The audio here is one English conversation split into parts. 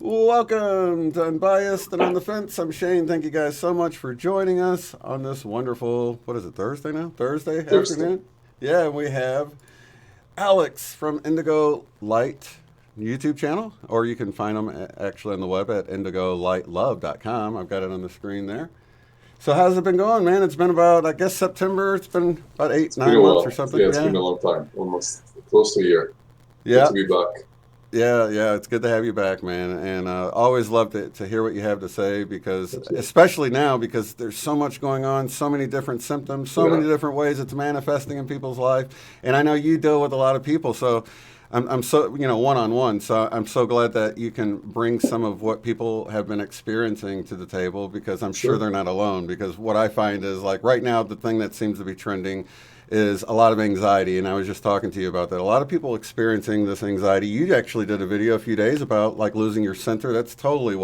Welcome to Unbiased and On the Fence. I'm Shane. Thank you guys so much for joining us on this wonderful, what is it, Thursday now? Thursday afternoon? Yeah, we have Alex from Indigo Light YouTube channel, or you can find them actually on the web at indigolightlove.com. I've got it on the screen there. So how's it been going, man? It's been about, I guess, September. It's been about 9 months or something. Yeah, it's been a long time, almost close to a year. Yeah. Good to be back. Yeah, it's good to have you back, man. And always love to hear what you have to say, because especially now, because there's so much going on, so many different symptoms, so many different ways it's manifesting in people's life. And I know you deal with a lot of people, so I'm so, one-on-one. So I'm so glad that you can bring some of what people have been experiencing to the table, because I'm sure they're not alone. Because what I find is, like, right now, the thing that seems to be trending is a lot of anxiety, and I was just talking to you about that. A lot of people experiencing this anxiety. You actually did a video a few days about, like, losing your center. That's totally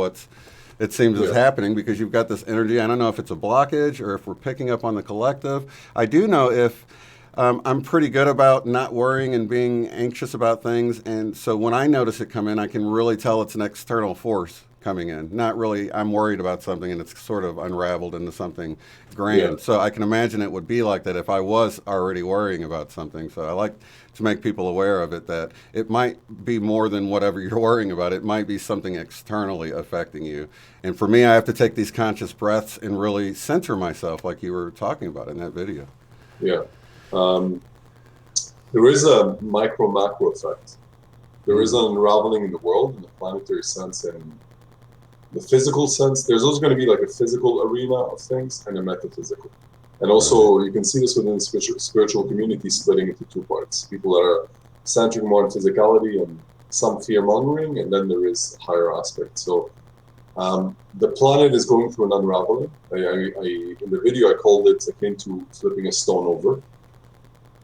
it seems is happening, because you've got this energy. I don't know if it's a blockage or if we're picking up on the collective. I do know if I'm pretty good about not worrying and being anxious about things, and so when I notice it come in, I can really tell it's an external force coming in. Not really, I'm worried about something and it's sort of unraveled into something grand. Yeah. So I can imagine it would be like that if I was already worrying about something. So I like to make people aware of it, that it might be more than whatever you're worrying about. It might be something externally affecting you. And for me, I have to take these conscious breaths and really center myself, like you were talking about in that video. Yeah. There is a micro-macro effect. There is an unraveling in the world, in the planetary sense, and the physical sense. There's also going to be like a physical arena of things and a metaphysical. And also you can see this within the spiritual community splitting into two parts. People that are centering more on physicality and some fear-mongering, and then there is a higher aspect. So the planet is going through an unraveling. In the video I called it akin to flipping a stone over.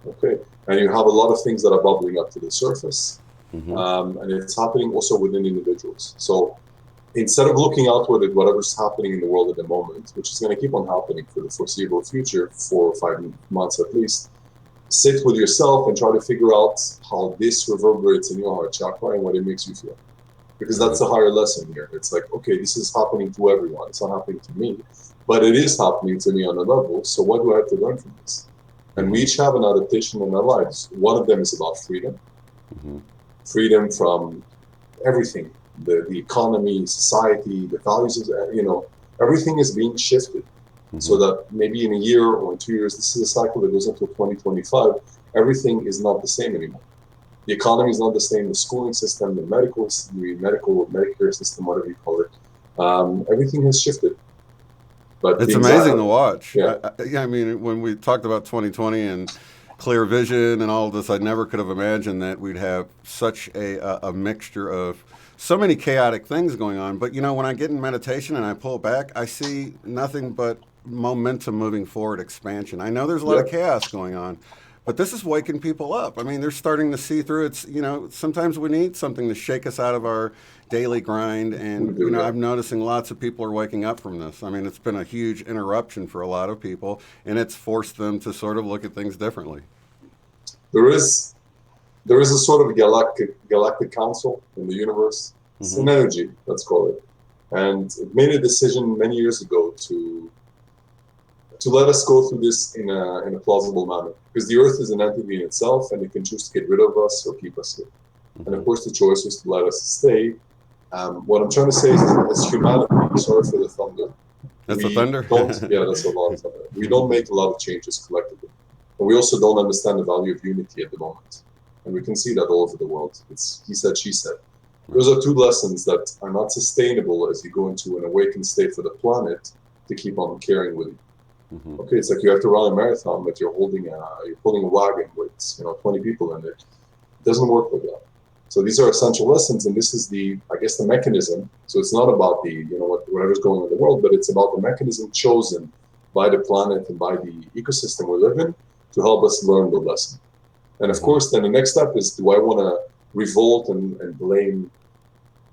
Okay, and you have a lot of things that are bubbling up to the surface. And it's happening also within individuals. So instead of looking outward at whatever's happening in the world at the moment, which is going to keep on happening for the foreseeable future, 4 or 5 months at least, sit with yourself and try to figure out how this reverberates in your heart chakra and what it makes you feel. Because that's the higher lesson here. It's like, okay, this is happening to everyone. It's not happening to me, but it is happening to me on a level. So what do I have to learn from this? And we each have an adaptation in our lives. One of them is about freedom. Freedom from everything. The economy, society, the values, everything is being shifted. So that maybe in a year or in 2 years, this is a cycle that goes until 2025, everything is not the same anymore. The economy is not the same, the schooling system, the Medicare system, whatever you call it, everything has shifted. But it's amazing to watch. I mean, when we talked about 2020 and clear vision and all of this, I never could have imagined that we'd have such a mixture of so many chaotic things going on. But, when I get in meditation and I pull back, I see nothing but momentum moving forward, expansion. I know there's a lot of chaos going on, but this is waking people up. I mean, they're starting to see through it. Sometimes we need something to shake us out of our daily grind. And, I'm noticing lots of people are waking up from this. I mean, it's been a huge interruption for a lot of people, and it's forced them to sort of look at things differently. There is a sort of galactic council in the universe. It's an energy, let's call it. And it made a decision many years ago to let us go through this in a plausible manner. Because the Earth is an entity in itself, and it can choose to get rid of us or keep us here. And of course, the choice was to let us stay. What I'm trying to say is, as humanity, sorry for the thunder. That's the thunder? Yeah, that's a lot of thunder. We don't make a lot of changes collectively. And we also don't understand the value of unity at the moment. And we can see that all over the world. It's he said, she said. Those are two lessons that are not sustainable as you go into an awakened state for the planet to keep on carrying with you. Okay, it's like you have to run a marathon, but you're pulling a wagon with 20 people in it. It doesn't work like that. So these are essential lessons, and this is I guess the mechanism. So it's not about whatever's going on in the world, but it's about the mechanism chosen by the planet and by the ecosystem we live in to help us learn the lesson. And of course, then the next step is, do I want to revolt and blame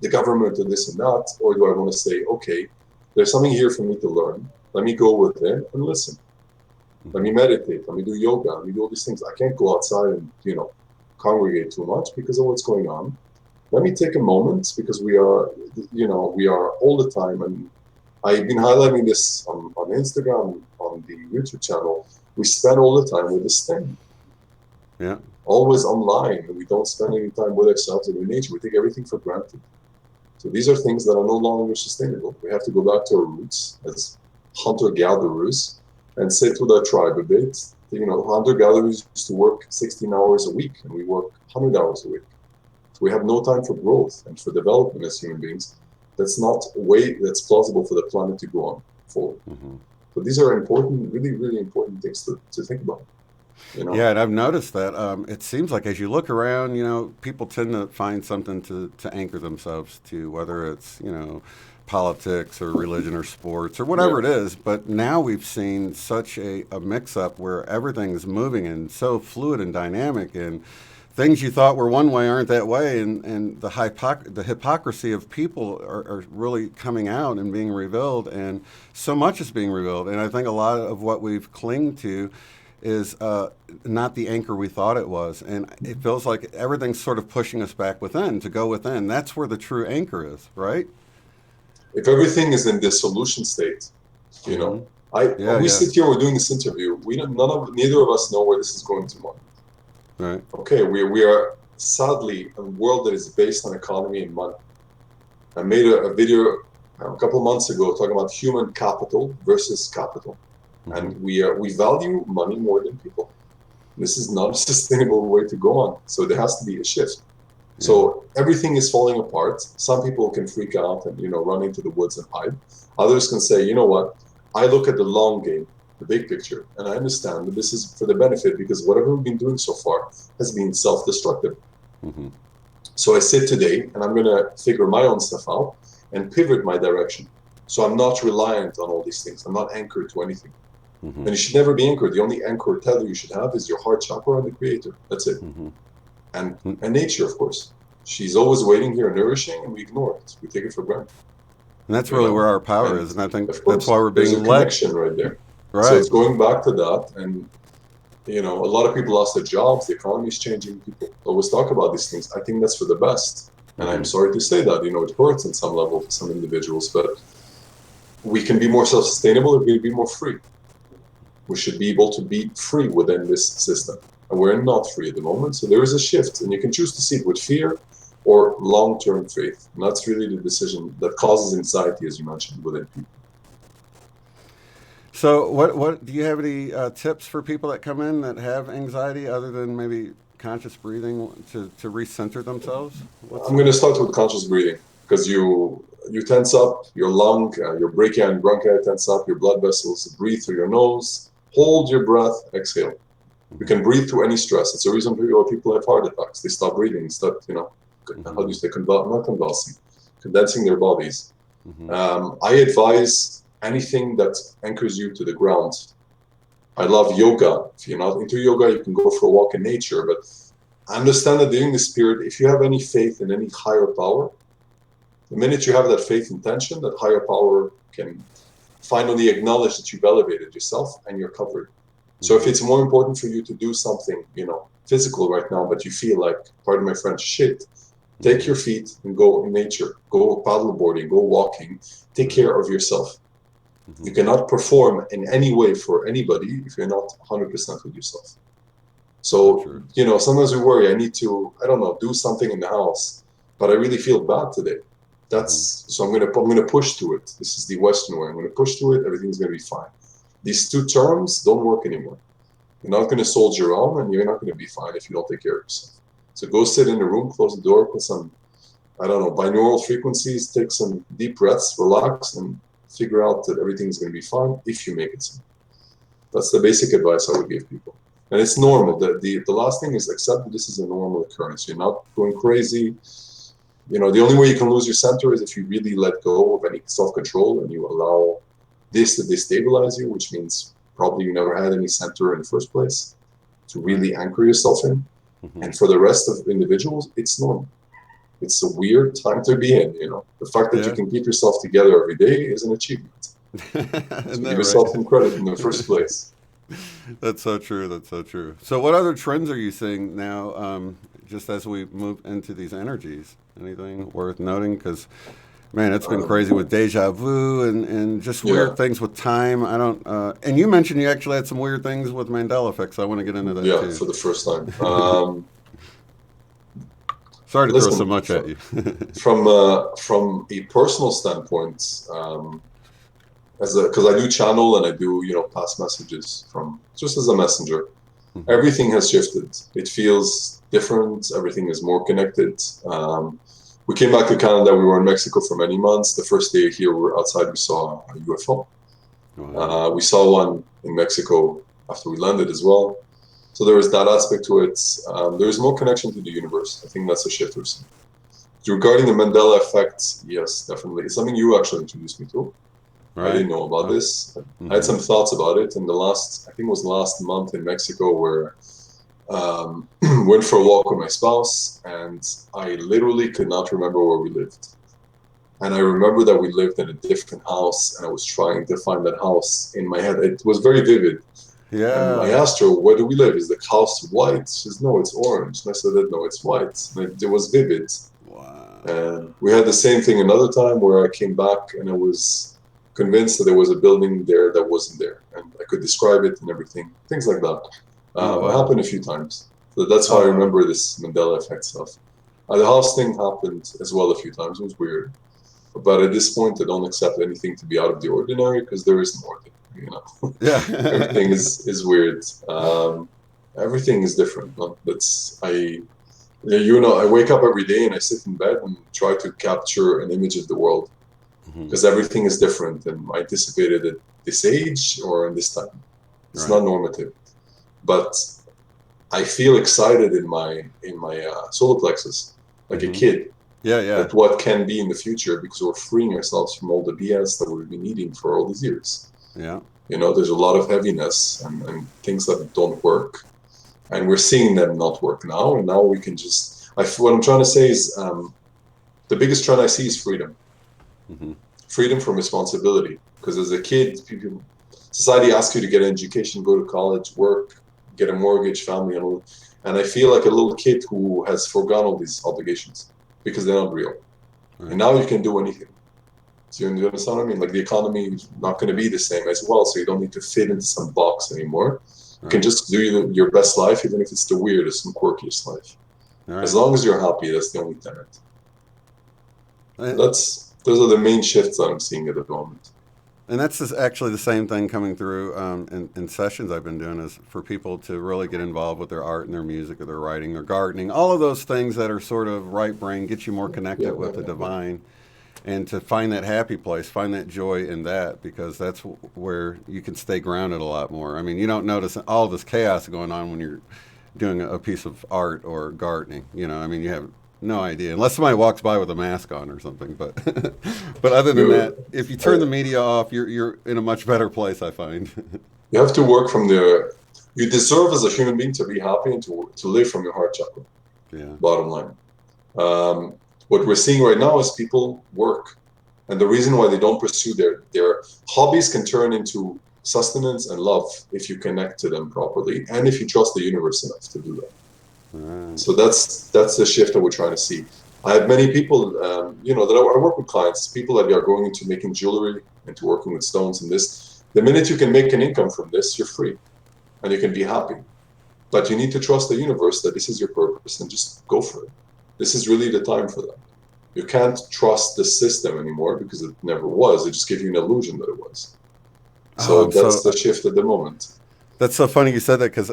the government or this and that, or do I want to say, okay, there's something here for me to learn. Let me go within and listen. Let me meditate. Let me do yoga. Let me do all these things. I can't go outside and congregate too much because of what's going on. Let me take a moment, because we are all the time, and I've been highlighting this on Instagram, on the YouTube channel. We spend all the time with this thing. Yeah. Always online, and we don't spend any time with ourselves and with nature. We take everything for granted. So these are things that are no longer sustainable. We have to go back to our roots as hunter-gatherers and sit with our tribe a bit. Hunter-gatherers used to work 16 hours a week, and we work 100 hours a week. So we have no time for growth and for development as human beings. That's not a way that's plausible for the planet to go on forward. So these are important, really, really important things to think about. Yeah, and I've noticed that it seems like as you look around, people tend to find something to anchor themselves to, whether it's, politics or religion or sports or whatever it is. But now we've seen such a mix-up where everything's moving and so fluid and dynamic, and things you thought were one way aren't that way, and the hypocrisy of people are really coming out and being revealed, and so much is being revealed. And I think a lot of what we've clinged to is not the anchor we thought it was. And it feels like everything's sort of pushing us back within, to go within. That's where the true anchor is, right? If everything is in dissolution state, when we sit here, we're doing this interview, neither of us know where this is going tomorrow. Right. Okay, we are sadly a world that is based on economy and money. I made a video a couple of months ago talking about human capital versus capital. And we value money more than people. This is not a sustainable way to go on. So there has to be a shift. So everything is falling apart. Some people can freak out and run into the woods and hide. Others can say, you know what? I look at the long game, the big picture, and I understand that this is for the benefit, because whatever we've been doing so far has been self-destructive. So I sit today and I'm going to figure my own stuff out and pivot my direction. So I'm not reliant on all these things. I'm not anchored to anything. And you should never be anchored. The only anchor tether you should have is your heart chakra and the creator. That's it. And nature, of course. She's always waiting here, nourishing, and we ignore it. We take it for granted. And that's really where our power is. And I think that's why we're there's being a connection right there. Right. So it's going back to that. And, a lot of people lost their jobs. The economy is changing. People always talk about these things. I think that's for the best. And I'm sorry to say that, it hurts on some level for some individuals, but we can be more self-sustainable and we can be more free. We should be able to be free within this system. And we're not free at the moment. So there is a shift, and you can choose to see it with fear or long-term faith. And that's really the decision that causes anxiety, as you mentioned, within people. So what do you have any tips for people that come in that have anxiety, other than maybe conscious breathing to recenter themselves? I'm going to start with conscious breathing, because you tense up your lung, your brachia and bronchi tense up, your blood vessels. Breathe through your nose, hold your breath, exhale. You can breathe through any stress. It's the reason why people have heart attacks. They stop breathing, start, how do you say, not convulsing, condensing their bodies. I advise anything that anchors you to the ground. I love yoga. If you're not into yoga, you can go for a walk in nature. But understand that during this period, if you have any faith in any higher power, the minute you have that faith intention, that higher power can finally acknowledge that you've elevated yourself and you're covered. So if it's more important for you to do something, physical right now, but you feel like, pardon my French, shit, take your feet and go in nature, go paddleboarding, go walking, take care of yourself. You cannot perform in any way for anybody if you're not 100% with yourself. So, sometimes we worry, I need to, do something in the house, but I really feel bad today. So I'm gonna push through it. This is the Western way. I'm gonna push through it. Everything's gonna be fine. These two terms don't work anymore. You're not gonna soldier on, and you're not gonna be fine if you don't take care of yourself. So go sit in a room, close the door, put some, binaural frequencies, take some deep breaths, relax, and figure out that everything's gonna be fine if you make it so. That's the basic advice I would give people. And it's normal. The last thing is accept that this is a normal occurrence. You're not going crazy. The only way you can lose your center is if you really let go of any self-control and you allow this to destabilize you, which means probably you never had any center in the first place to really anchor yourself in. Mm-hmm. And for the rest of individuals, it's normal. It's a weird time to be in, The fact that you can keep yourself together every day is an achievement. So give yourself some credit in the first place. That's so true. That's so true. So what other trends are you seeing now, just as we move into these energies? Anything worth noting? Because, man, it's been crazy with deja vu and just weird things with time. I don't. And you mentioned you actually had some weird things with Mandela Effect, so I want to get into that too. Yeah, for the first time. Sorry to throw so much at you. from a personal standpoint, because I do channel and I do pass messages from just as a messenger. Mm-hmm. Everything has shifted. It feels different. Everything is more connected. We came back to Canada. We were in Mexico for many months. The first day here, we were outside. We saw a UFO. Wow. We saw one in Mexico after we landed as well. So there is that aspect to it. There is more connection to the universe. I think that's a shift we're seeing. Regarding the Mandela Effect, yes, definitely. It's something you actually introduced me to. Right. I didn't know about this. Mm-hmm. I had some thoughts about it in I think it was last month in Mexico, where went for a walk with my spouse, and I literally could not remember where we lived. And I remember that we lived in a different house, and I was trying to find that house in my head. It was very vivid. Yeah. And I asked her, where do we live? Is the house white? She says, no, it's orange. And I said, no, it's white. And it was vivid. Wow. And we had the same thing another time where I came back and I was convinced that there was a building there that wasn't there. And I could describe it and everything. Things like that. It happened a few times. So that's how I remember this Mandela Effect stuff. The house thing happened as well a few times. It was weird. But at this point, I don't accept anything to be out of the ordinary because there is no ordinary. Yeah. Everything is weird. Everything is different. I wake up every day and I sit in bed and try to capture an image of the world because everything is different and I anticipated at this age or in this time. It's not normative, but I feel excited in my solar plexus, like a kid. At what can be in the future because we're freeing ourselves from all the BS that we've been eating for all these years. Yeah. There's a lot of heaviness and things that don't work. And we're seeing them not work now. And now we can what I'm trying to say is the biggest trend I see is freedom. Mm-hmm. Freedom from responsibility. Because as a kid, society asks you to get an education, go to college, work, get a mortgage, family, and I feel like a little kid who has forgone all these obligations because they're not real. Right. And now you can do anything. So you understand what I mean? Like the economy is not going to be the same as well, so you don't need to fit into some box anymore. Right. You can just do your best life, even if it's the weirdest and quirkiest life. Right. As long as you're happy, that's the only tenet. Right. Those are the main shifts that I'm seeing at the moment. And that's actually the same thing coming through in sessions I've been doing, is for people to really get involved with their art and their music or their writing or gardening, all of those things that are sort of right brain, get you more connected with the divine, and to find that happy place, find that joy in that, because that's where you can stay grounded a lot more. I mean, you don't notice all this chaos going on when you're doing a piece of art or gardening. I mean, you have no idea unless somebody walks by with a mask on or something. But but other than that, if you turn the media off, you're in a much better place, I find. You have to work from you deserve as a human being to be happy and to live from your heart chakra. Yeah. Bottom line. What we're seeing right now is people work, and the reason why they don't pursue their hobbies can turn into sustenance and love if you connect to them properly and if you trust the universe enough to do that. Right. So that's the shift that we're trying to see. I have many people, that I work with clients, people that are going into making jewelry, into working with stones and this. The minute you can make an income from this, you're free and you can be happy. But you need to trust the universe that this is your purpose and just go for it. This is really the time for that. You can't trust the system anymore because it never was. It just gave you an illusion that it was. So that's the shift at the moment. That's so funny you said that, because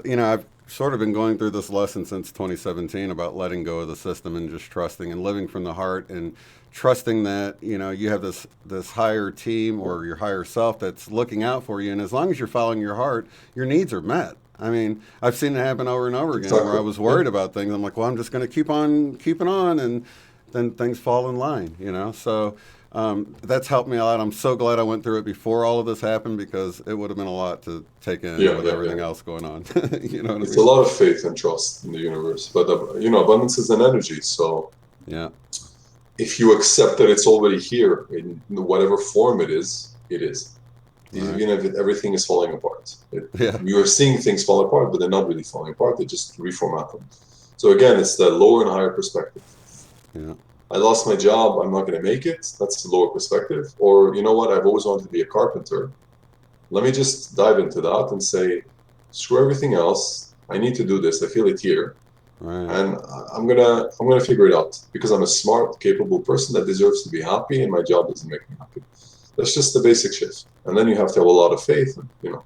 sort of been going through this lesson since 2017 about letting go of the system and just trusting and living from the heart and trusting that, you know, you have this higher team or your higher self that's looking out for you. And as long as you're following your heart, your needs are met. I mean, I've seen it happen over and over again where I was worried about things. I'm like, well, I'm just going to keep on keeping on, and then things fall in line, you know? So that's helped me a lot. I'm so glad I went through it before all of this happened, because it would have been a lot to take in with everything else going on. You know what it's I mean? a lot of faith and trust in the universe, but you know, abundance is an energy. So Yeah. if you accept that it's already here in whatever form it is, it is. Right. Even if everything is falling apart, Yeah. you are seeing things fall apart, but they're not really falling apart. They just reformat them. So again, it's the lower and higher perspective. Yeah. I lost my job, I'm not going to make it. That's the lower perspective. Or, you know what, I've always wanted to be a carpenter. Let me just dive into that and say, screw everything else. I need to do this. I feel it here. Right. And I'm gonna figure it out, because I'm a smart, capable person that deserves to be happy, and my job doesn't make me happy. That's just the basic shift. And then you have to have a lot of faith, you know.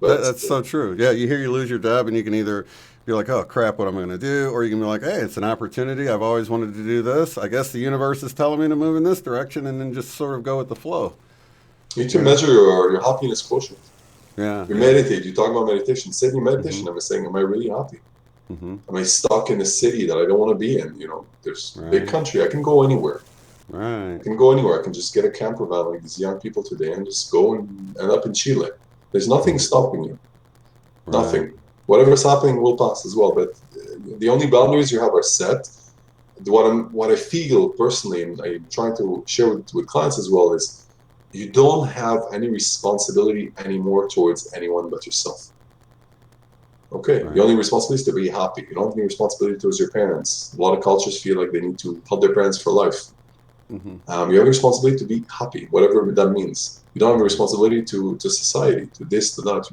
But That's so true. Yeah, you hear you lose your job, and you can either be like, "Oh crap, what am I going to do?" Or you can be like, "Hey, it's an opportunity. I've always wanted to do this. I guess the universe is telling me to move in this direction," and then just sort of go with the flow. you need to measure your happiness quotient. Yeah. You Yeah. meditate. You talk about meditation. Say in meditation, Mm-hmm. I'm saying, am I really happy? Mm-hmm. Am I stuck in a city that I don't want to be in? You know, there's a big Right. country. I can go anywhere. Right. I can go anywhere. I can just get a camper van like these young people today and just go and end up in Chile. There's nothing stopping you. Right. Nothing. Whatever's happening will pass as well. But the only boundaries you have are set. What I feel personally, and I'm trying to share with clients as well, is you don't have any responsibility anymore towards anyone but yourself. Okay, Right. the only responsibility is to be happy. You don't have any responsibility towards your parents. A lot of cultures feel like they need to help their parents for life. Mm-hmm. You have a responsibility to be happy, whatever that means. You don't have a responsibility to society, to this, to that.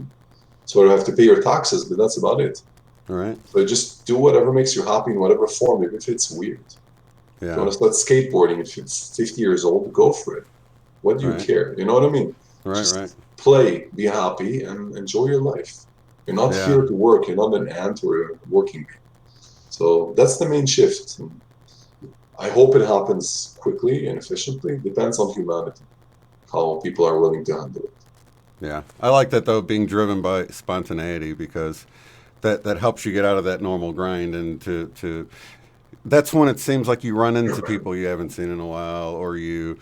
So you have to pay your taxes, but that's about it. Right. So just do whatever makes you happy in whatever form, even if it's weird. Yeah. If you want to start skateboarding, if you're 50 years old, go for it. What do you care? You know what I mean? Right. Just Right. play, be happy, and enjoy your life. You're not Yeah. here to work. You're not an ant or a working bee. So that's the main shift. And I hope it happens quickly and efficiently. Depends on humanity, how people are willing to handle it. Yeah. I like that though, being driven by spontaneity, because that helps you get out of that normal grind, and to that's when it seems like you run into people you haven't seen in a while, or you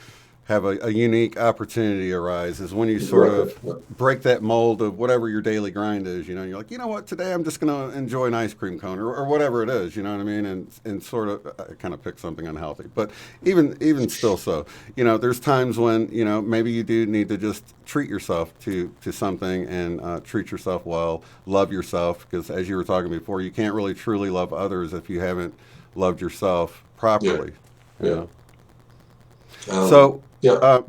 have a unique opportunity arise, is when you sort of break that mold of whatever your daily grind is. You know, you're like, you know what, today I'm just going to enjoy an ice cream cone, or whatever it is, you know what I mean? And sort of, I kind of pick something unhealthy, but even still so, you know, there's times when, you know, maybe you do need to just treat yourself to something, and treat yourself well, love yourself, because as you were talking before, you can't really truly love others if you haven't loved yourself properly. Yeah. You know? So, yeah.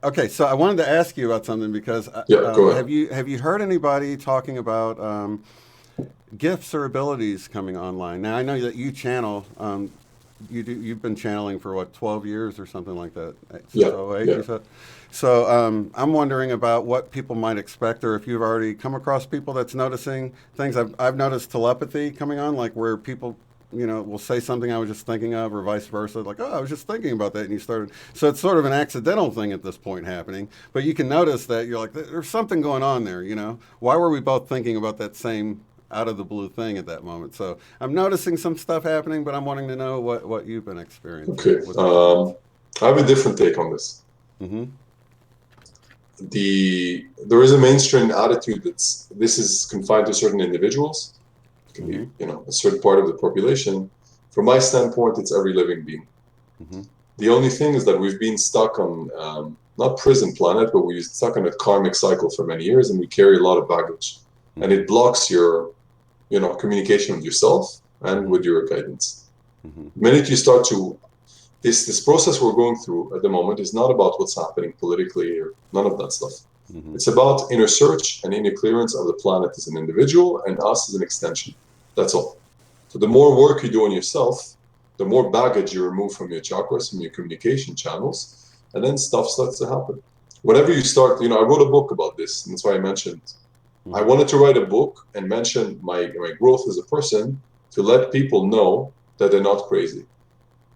Okay, so I wanted to ask you about something, because Go ahead. have you heard anybody talking about gifts or abilities coming online? Now I know that you channel. You've been channeling for what, 12 years or something like that? Yeah. You said? So I'm wondering about what people might expect, or if you've already come across people that's noticing things. I've noticed telepathy coming on, like where people, you know, will say something I was just thinking of, or vice versa. Like, oh, I was just thinking about that, and you started. So it's sort of an accidental thing at this point happening, but you can notice that you're like, there's something going on there. You know, why were we both thinking about that same out of the blue thing at that moment? So I'm noticing some stuff happening, but I'm wanting to know what you've been experiencing. Okay. I have a different take on this. Mm-hmm. There is a mainstream attitude that this is confined to certain individuals. It can be, you know, a certain part of the population. From my standpoint, it's every living being. Mm-hmm. The only thing is that we've been stuck on not prison planet, but we've stuck on a karmic cycle for many years, and we carry a lot of baggage, and it blocks your, you know, communication with yourself and with your guidance. Mm-hmm. The minute you start to this process we're going through at the moment is not about what's happening politically or none of that stuff. Mm-hmm. It's about inner search and inner clearance of the planet as an individual and us as an extension. That's all. So the more work you do on yourself, the more baggage you remove from your chakras, from your communication channels, and then stuff starts to happen. Whenever you start, you know, I wrote a book about this, and that's why I mentioned I wanted to write a book and mention my growth as a person to let people know that they're not crazy,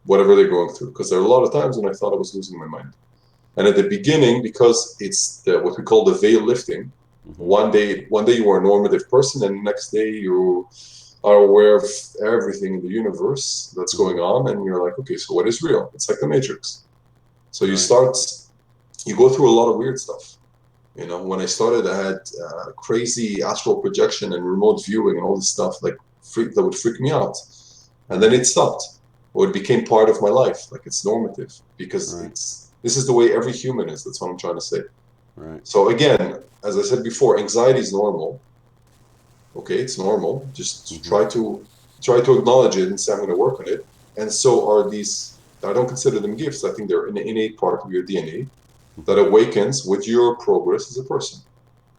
whatever they're going through. Because there are a lot of times when I thought I was losing my mind. And at the beginning, because it's what we call the veil lifting, one day you are a normative person, and the next day you are aware of everything in the universe that's going on, and you're like, okay, so what is real? It's like the Matrix. So you you go through a lot of weird stuff. You know, when I started, I had crazy astral projection and remote viewing and all this stuff that would freak me out. And then it stopped, or it became part of my life, like it's normative, because this is the way every human is. That's what I'm trying to say. So again, as I said before, anxiety is normal. Okay, it's normal. Just try to acknowledge it and say I'm going to work on it. And so are these. I don't consider them gifts. I think they're an innate part of your DNA that awakens with your progress as a person.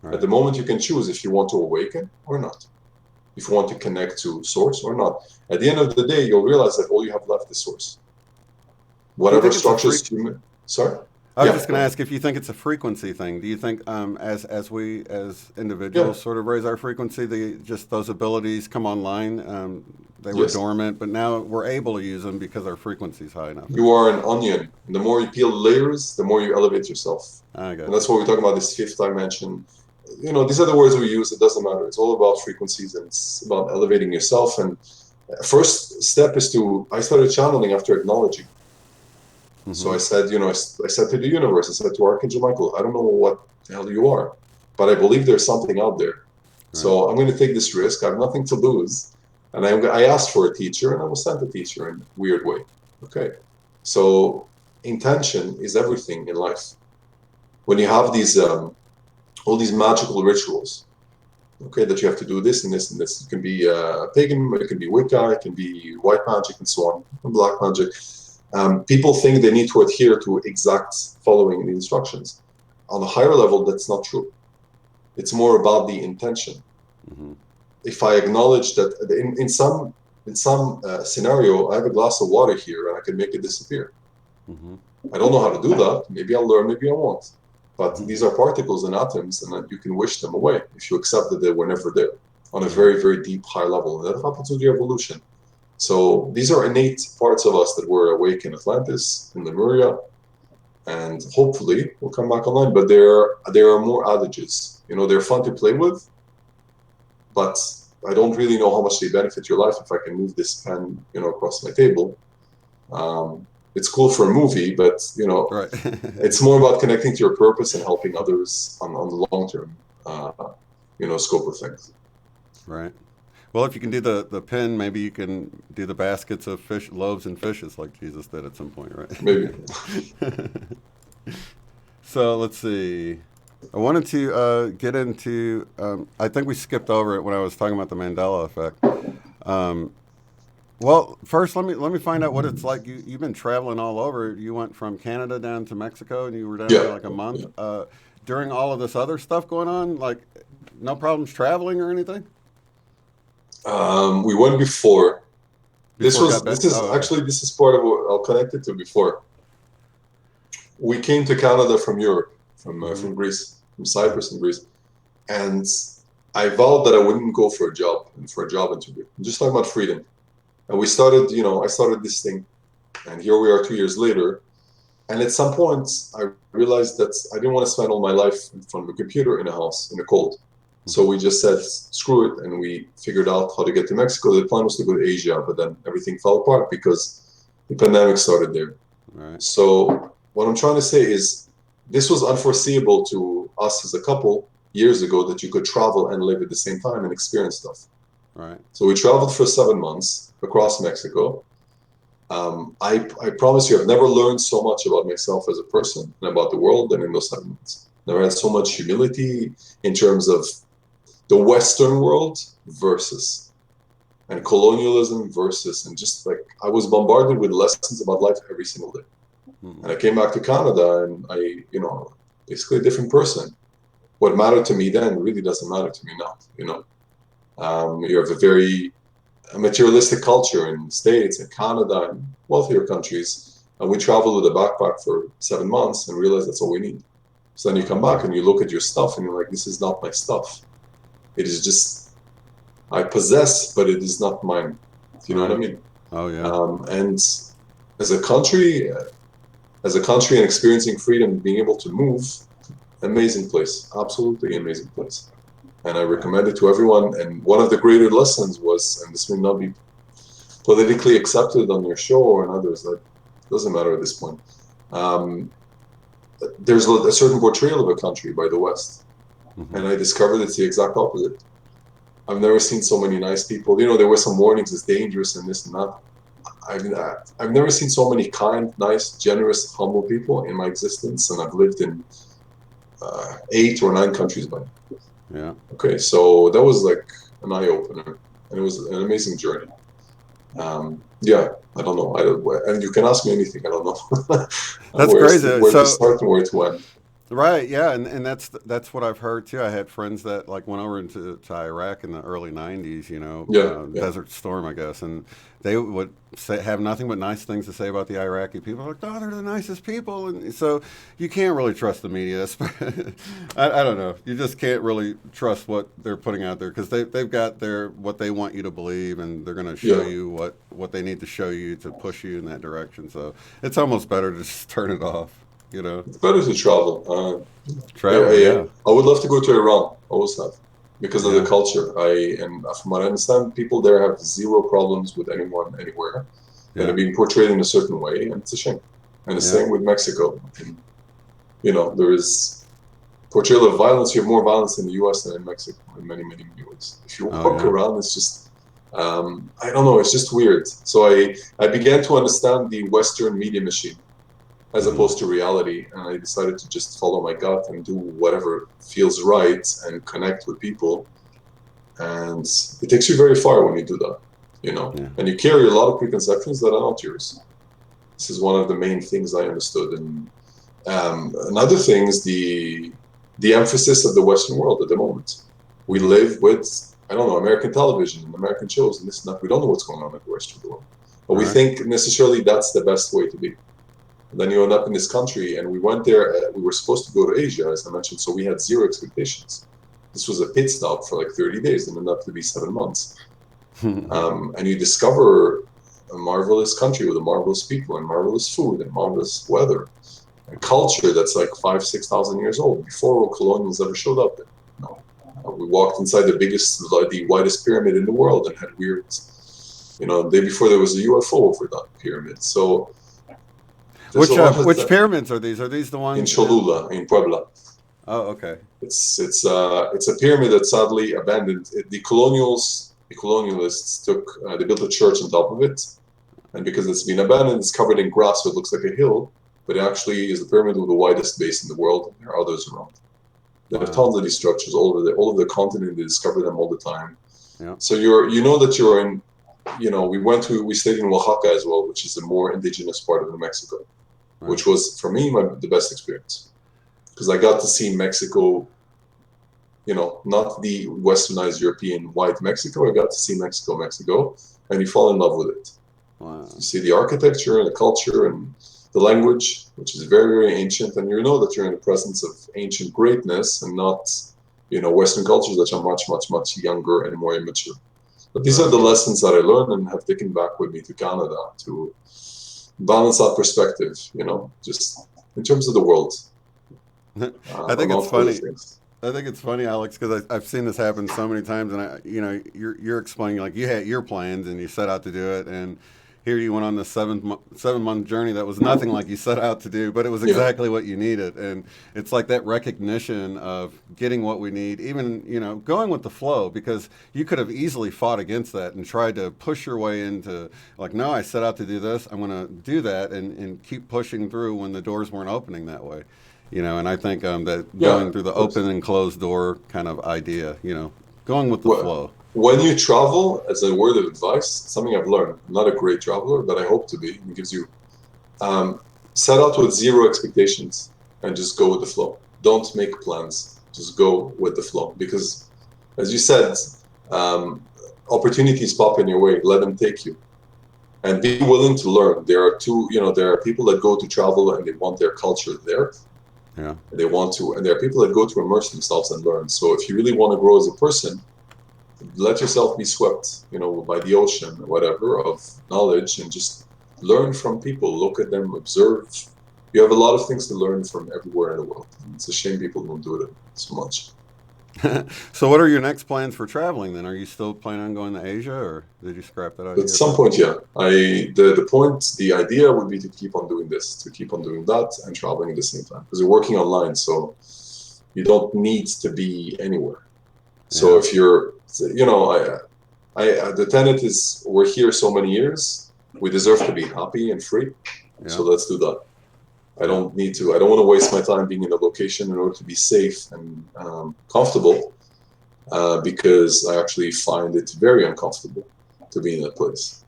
At the moment, you can choose if you want to awaken or not, if you want to connect to source or not. At the end of the day, you'll realize that all you have left is source. Whatever structures human. Sorry. I was just going to ask if you think it's a frequency thing. Do you think as we as individuals sort of raise our frequency, just those abilities come online? They were dormant, but now we're able to use them because our frequency is high enough. You are an onion. And the more you peel layers, the more you elevate yourself. And that's what we talk about, this fifth dimension. You know, these are the words we use. It doesn't matter. It's all about frequencies, and it's about elevating yourself. And first step is I started channeling after acknowledging. So I said, I said to the universe, I said to Archangel Michael, I don't know what the hell you are, but I believe there's something out there. So I'm going to take this risk. I have nothing to lose. And I asked for a teacher, and I was sent a teacher in a weird way. Okay. So intention is everything in life. When you have these, all these magical rituals, okay, that you have to do this and this and this. It can be pagan, it can be Wicca, it can be white magic and so on, and black magic. People think they need to adhere to exact following the instructions. On a higher level, that's not true. It's more about the intention. If I acknowledge that in some scenario, I have a glass of water here and I can make it disappear. I don't know how to do that. Maybe I'll learn, maybe I won't. But these are particles and atoms, and you can wish them away if you accept that they were never there on a very, very deep, high level. And that happens with the evolution. So these are innate parts of us that were awake in Atlantis, in Lemuria, and hopefully will come back online. But there are more adages. You know, they're fun to play with, but I don't really know how much they benefit your life if I can move this pen, across my table. It's cool for a movie, but it's more about connecting to your purpose and helping others on the long term, scope of things. Right. Well, if you can do the pin, maybe you can do the baskets of fish, loaves and fishes like Jesus did at some point, right? Maybe. So let's see. I wanted to get into. I think we skipped over it when I was talking about the Mandela Effect. Well, first let me find out what it's like. You've been traveling all over. You went from Canada down to Mexico, and you were down there like a month. During all of this other stuff going on, like no problems traveling or anything. We went before. This is part of what I'll connect it to before. We came to Canada from Europe, from Greece, from Cyprus and Greece, and I vowed that I wouldn't go for a job interview. I'm just talking about freedom. And we started, I started this thing, and here we are 2 years later. And at some point, I realized that I didn't want to spend all my life in front of a computer in a house in the cold. So we just said, screw it, and we figured out how to get to Mexico. The plan was to go to Asia, but then everything fell apart because the pandemic started there. Right. So what I'm trying to say is this was unforeseeable to us as a couple years ago, that you could travel and live at the same time and experience stuff. Right. So we traveled for 7 months across Mexico. I promise you, I've never learned so much about myself as a person and about the world than in those 7 months. Never had so much humility in terms of the Western world versus, and colonialism versus, and just like I was bombarded with lessons about life every single day. And I came back to Canada, and I, basically a different person. What mattered to me then really doesn't matter to me now. You have a very materialistic culture in the States and Canada and wealthier countries, and we traveled with a backpack for 7 months and realized that's all we need. So then you come back and you look at your stuff and you're like, this is not my stuff. It is just, I possess, but it is not mine. Do you know what I mean? Oh yeah. And as a country, and experiencing freedom, being able to move, amazing place, absolutely amazing place. And I recommend it to everyone. And one of the greater lessons was, and this may not be politically accepted on your show or on others, that doesn't matter at this point. There's a certain portrayal of a country by the West, and I discovered it's the exact opposite. I've never seen so many nice people. You know, there were some warnings, it's dangerous and this and that. I've never seen so many kind, nice, generous, humble people in my existence, and I've lived in 8 or 9 countries by now. Yeah. Okay, so that was like an eye opener, and it was an amazing journey. Yeah, I don't know. And you can ask me anything. I don't know. That's crazy. Where to start and where to end. Right, yeah, and that's what I've heard too. I had friends that like went over to Iraq in the early '90s, you know, Desert Storm, I guess, and they would have nothing but nice things to say about the Iraqi people. Like, oh, they're the nicest people, and so you can't really trust the media. I don't know. You just can't really trust what they're putting out there because they've got what they want you to believe, and they're going to show you what they need to show you to push you in that direction. So it's almost better to just turn it off. You know, it's better to travel. Yeah. I would love to go to Iran. Always have, because of the culture. And from what I understand, people there have zero problems with anyone anywhere, and are being portrayed in a certain way, and it's a shame. And the same with Mexico. And, you know, there is portrayal of violence. You have more violence in the U.S. than in Mexico in many, many ways. If you walk around, it's just, I don't know. It's just weird. So I began to understand the Western media machine, as opposed to reality, and I decided to just follow my gut and do whatever feels right and connect with people. And it takes you very far when you do that, you know. And you carry a lot of preconceptions that are not yours. This is one of the main things I understood. And another thing is the emphasis of the Western world at the moment. We live with, I don't know, American television and American shows and this and that. We don't know what's going on in the Western world, but we think necessarily that's the best way to be. And then you end up in this country, and we went there. We were supposed to go to Asia, as I mentioned, so we had zero expectations. This was a pit stop for like 30 days, and ended up to be 7 months. And you discover a marvelous country with a marvelous people, and marvelous food, and marvelous weather, and culture that's like 5,000-6,000 years old before colonials ever showed up. We walked inside the widest pyramid in the world, and had weird, you know, the day before there was a UFO over that pyramid. So. Which pyramids are these? Are these the ones in Cholula, in Puebla? Oh, okay. It's a pyramid that's sadly abandoned. The colonialists they built a church on top of it, and because it's been abandoned, it's covered in grass, so it looks like a hill. But it actually is the pyramid with the widest base in the world. There are others around. There are tons of these structures all over the continent. They discover them all the time. Yeah. So you know that you're in. You know, we stayed in Oaxaca as well, which is the more indigenous part of New Mexico. Which was, for me, the best experience. Because I got to see Mexico, you know, not the westernized European white Mexico. I got to see Mexico, and you fall in love with it. Wow. You see the architecture and the culture and the language, which is very, very ancient, and you know that you're in the presence of ancient greatness and not, you know, Western cultures that are much, much, much younger and more immature. But these are the lessons that I learned and have taken back with me to Canada to balance that perspective, you know, just in terms of the world. I think it's funny. I think it's funny, Alex, because I've seen this happen so many times, and you're explaining like you had your plans and you set out to do it, and here you went on this 7-month journey that was nothing like you set out to do, but it was exactly what you needed. And it's like that recognition of getting what we need, even, you know, going with the flow, because you could have easily fought against that and tried to push your way into like, no, I set out to do this, I'm going to do that, and keep pushing through when the doors weren't opening that way. You know, and I think that going through the open and closed door kind of idea, you know, going with the flow. When you travel, as a word of advice, something I've learned, I'm not a great traveler, but I hope to be, it gives you, set out with zero expectations and just go with the flow. Don't make plans, just go with the flow. Because, as you said, opportunities pop in your way, let them take you. And be willing to learn. There are people that go to travel and they want their culture there. Yeah. They want to, and there are people that go to immerse themselves and learn. So if you really want to grow as a person, let yourself be swept, by the ocean or whatever of knowledge, and just learn from people. Look at them, observe. You have a lot of things to learn from everywhere in the world. And it's a shame people don't do it so much. So what are your next plans for traveling then? Are you still planning on going to Asia, or did you scrap that At idea? some point, yeah. The idea would be to keep on doing this, to keep on doing that, and traveling at the same time. Because you're working online, so you don't need to be anywhere. So Yeah. if you're, the tenet is we're here so many years, we deserve to be happy and free. Yeah. So let's do that. I don't want to waste my time being in a location in order to be safe and comfortable, because I actually find it very uncomfortable to be in that place.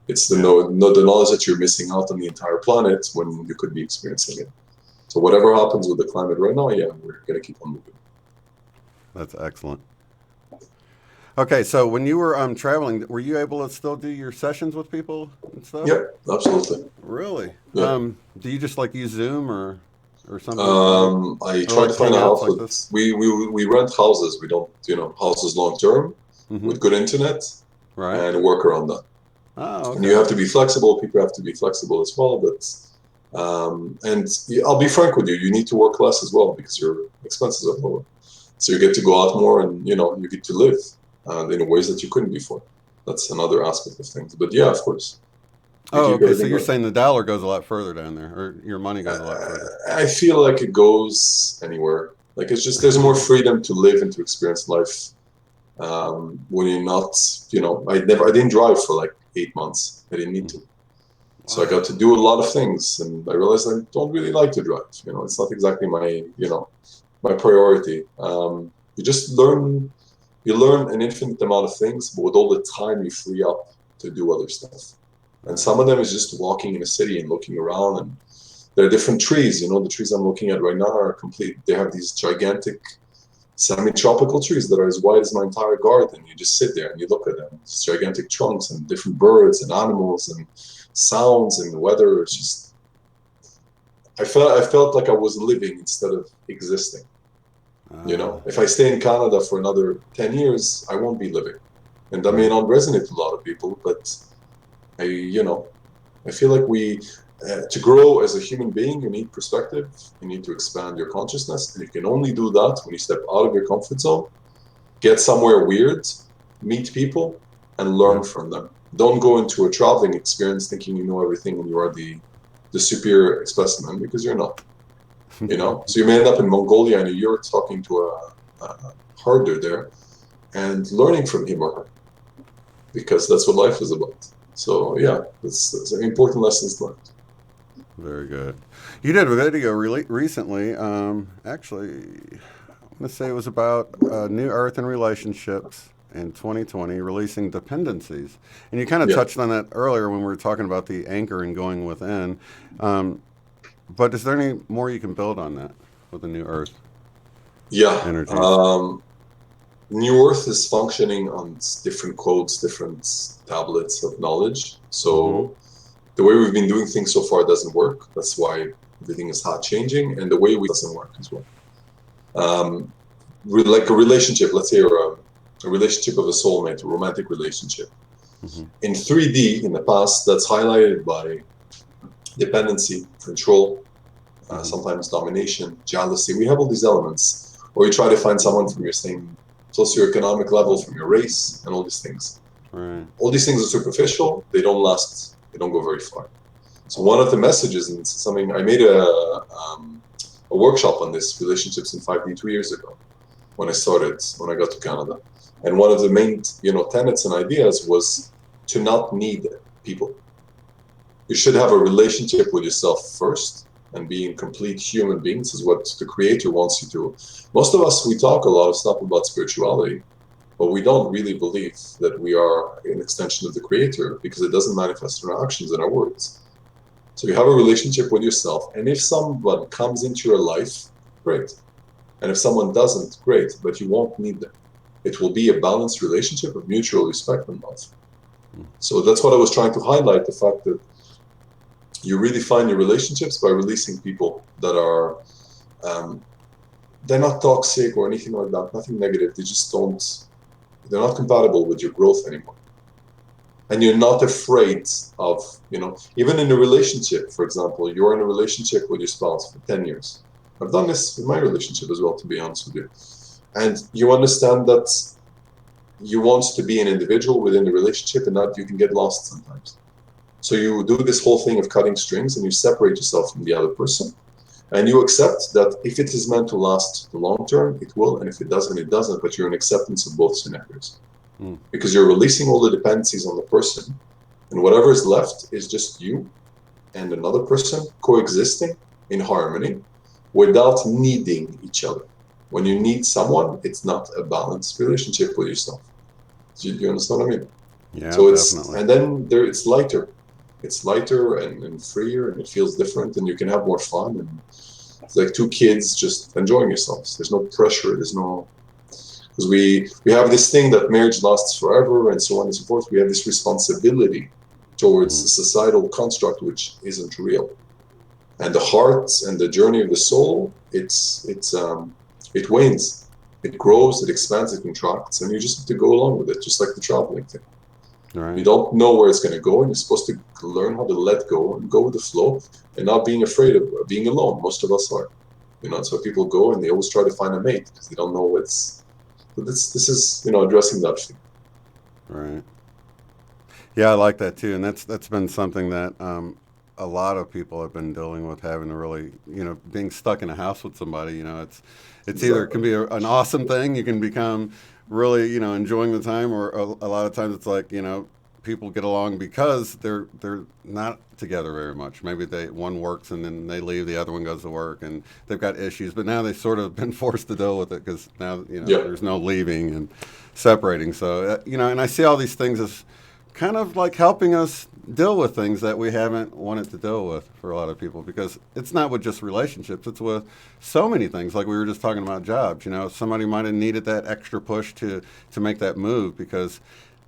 It's the knowledge that you're missing out on the entire planet when you could be experiencing it. So whatever happens with the climate right now, yeah, we're gonna keep on moving. That's excellent. Okay, so when you were traveling, were you able to still do your sessions with people and stuff? Yeah, absolutely. Really? Yeah. Do you just like use Zoom or something like that? I Or try like to find a Hangouts house like with this? we rent houses. We don't houses long term Mm-hmm. with good internet Right. and work around that. Oh, And you okay. have to be flexible. People have to be flexible as well. But and I'll be frank with you. You need to work less as well because your expenses are lower. So you get to go out more, and you get to live in ways that you couldn't before. That's another aspect of things. But yeah, of course, you Oh, keep okay. So everything you're running. saying the dollar goes a lot further down there, or your money goes a lot further. I feel like it goes anywhere. Like it's just there's more freedom to live and to experience life when you're not. I didn't drive for like 8 months. I didn't need to. So I got to do a lot of things, and I realized I don't really like to drive. It's not exactly my priority. You just learn. You learn an infinite amount of things, but with all the time you free up to do other stuff. And Right. some of them is just walking in a city and looking around, and there are different trees. The trees I'm looking at right now are complete. They have these gigantic semi-tropical trees that are as wide as my entire garden. You just sit there and you look at them. It's gigantic trunks and different birds and animals and sounds and weather. It's just I felt like I was living instead of existing. If I stay in Canada for another 10 years, I won't be living. And that may Right. not resonate with a lot of people, but I feel like to grow as a human being, you need perspective, you need to expand your consciousness, and you can only do that when you step out of your comfort zone, get somewhere weird, meet people, and learn Yeah. from them. Don't go into a traveling experience thinking you know everything and you are the superior specimen, because you're not. So you may end up in Mongolia and you're talking to a herder there and learning from him or her, because that's what life is about. So yeah, that's important lessons learned. Very good. You did a video recently. Actually, I'm going to say it was about New Earth and relationships in 2020, releasing dependencies. And you kind of Yeah. touched on that earlier when we were talking about the anchor and going within. But is there any more you can build on that with the New Earth Yeah. energies? New Earth is functioning on different codes, different tablets of knowledge. So the way we've been doing things so far doesn't work. That's why everything is hot changing, and the way we doesn't work as well. Like a relationship, let's say, or a relationship of a soulmate, a romantic relationship. In 3D, in the past, that's highlighted by dependency, control, sometimes domination, jealousy. We have all these elements. Or you try to find someone from your same socioeconomic level, from your race, and all these things. Right. All these things are superficial. They don't last. They don't go very far. So one of the messages, and it's something I made a workshop on this, relationships in 5D 2 years ago, when I got to Canada. And one of the main tenets and ideas was to not need people. You should have a relationship with yourself first, and being complete human beings is what the creator wants you to. Most of us, we talk a lot of stuff about spirituality, but we don't really believe that we are an extension of the creator, because it doesn't manifest in our actions and our words. So you have a relationship with yourself, and if someone comes into your life, great. And if someone doesn't, great, but you won't need them. It will be a balanced relationship of mutual respect and love. So that's what I was trying to highlight, the fact that you really find your relationships by releasing people that are Um, they're not toxic or anything like that, nothing negative. They're not compatible with your growth anymore. And you're not afraid of, even in a relationship, for example, you're in a relationship with your spouse for 10 years. I've done this in my relationship as well, to be honest with you. And you understand that you want to be an individual within the relationship and that you can get lost sometimes. So you do this whole thing of cutting strings and you separate yourself from the other person. And you accept that if it is meant to last the long term, it will. And if it doesn't, it doesn't. But you're in acceptance of both scenarios. Because you're releasing all the dependencies on the person. And whatever is left is just you and another person coexisting in harmony without needing each other. When you need someone, it's not a balanced relationship with yourself. Do you understand what I mean? Yeah, So definitely. and then it's lighter. It's lighter and freer, and it feels different, and you can have more fun. And it's like two kids just enjoying yourselves. There's no pressure. There's no, because we have this thing that marriage lasts forever and so on and so forth. We have this responsibility towards the societal construct which isn't real. And the heart and the journey of the soul, it wanes, it grows, it expands, it contracts, and you just have to go along with it, just like the traveling thing. Right. You don't know where it's going to go, and you're supposed to learn how to let go and go with the flow, and not being afraid of being alone. Most of us are, so people go and they always try to find a mate because they don't know what's. But this is addressing that fear. Right. Yeah, I like that too, and that's been something that a lot of people have been dealing with, having to really, being stuck in a house with somebody. It's either, it can be an awesome thing, you can become really, enjoying the time, or a lot of times it's like, people get along because they're not together very much. Maybe one works and then they leave, the other one goes to work, and they've got issues. But now they sort of been forced to deal with it because now there's no leaving and separating. So and I see all these things as kind of like helping us deal with things that we haven't wanted to deal with for a lot of people, because it's not with just relationships, it's with so many things. Like we were just talking about jobs, somebody might have needed that extra push to make that move, because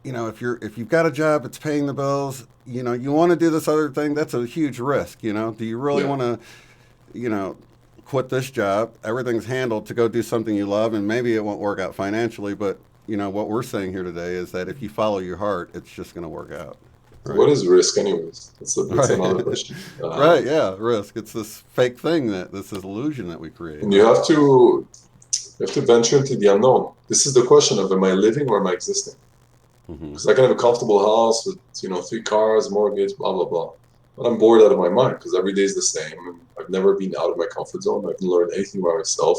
if you've got a job, it's paying the bills, you want to do this other thing, that's a huge risk. Do you really want to quit this job, everything's handled, to go do something you love, and maybe it won't work out financially, but what we're saying here today is that if you follow your heart, it's just going to work out. Right? What is risk, anyways? That's another question. Right? Yeah, risk. It's this fake thing, this illusion that we create. And you have to venture into the unknown. This is the question of, am I living or am I existing? Because I can have a comfortable house with 3 cars, mortgage, blah blah blah, but I'm bored out of my mind because every day is the same. And I've never been out of my comfort zone. I haven't learned anything about myself.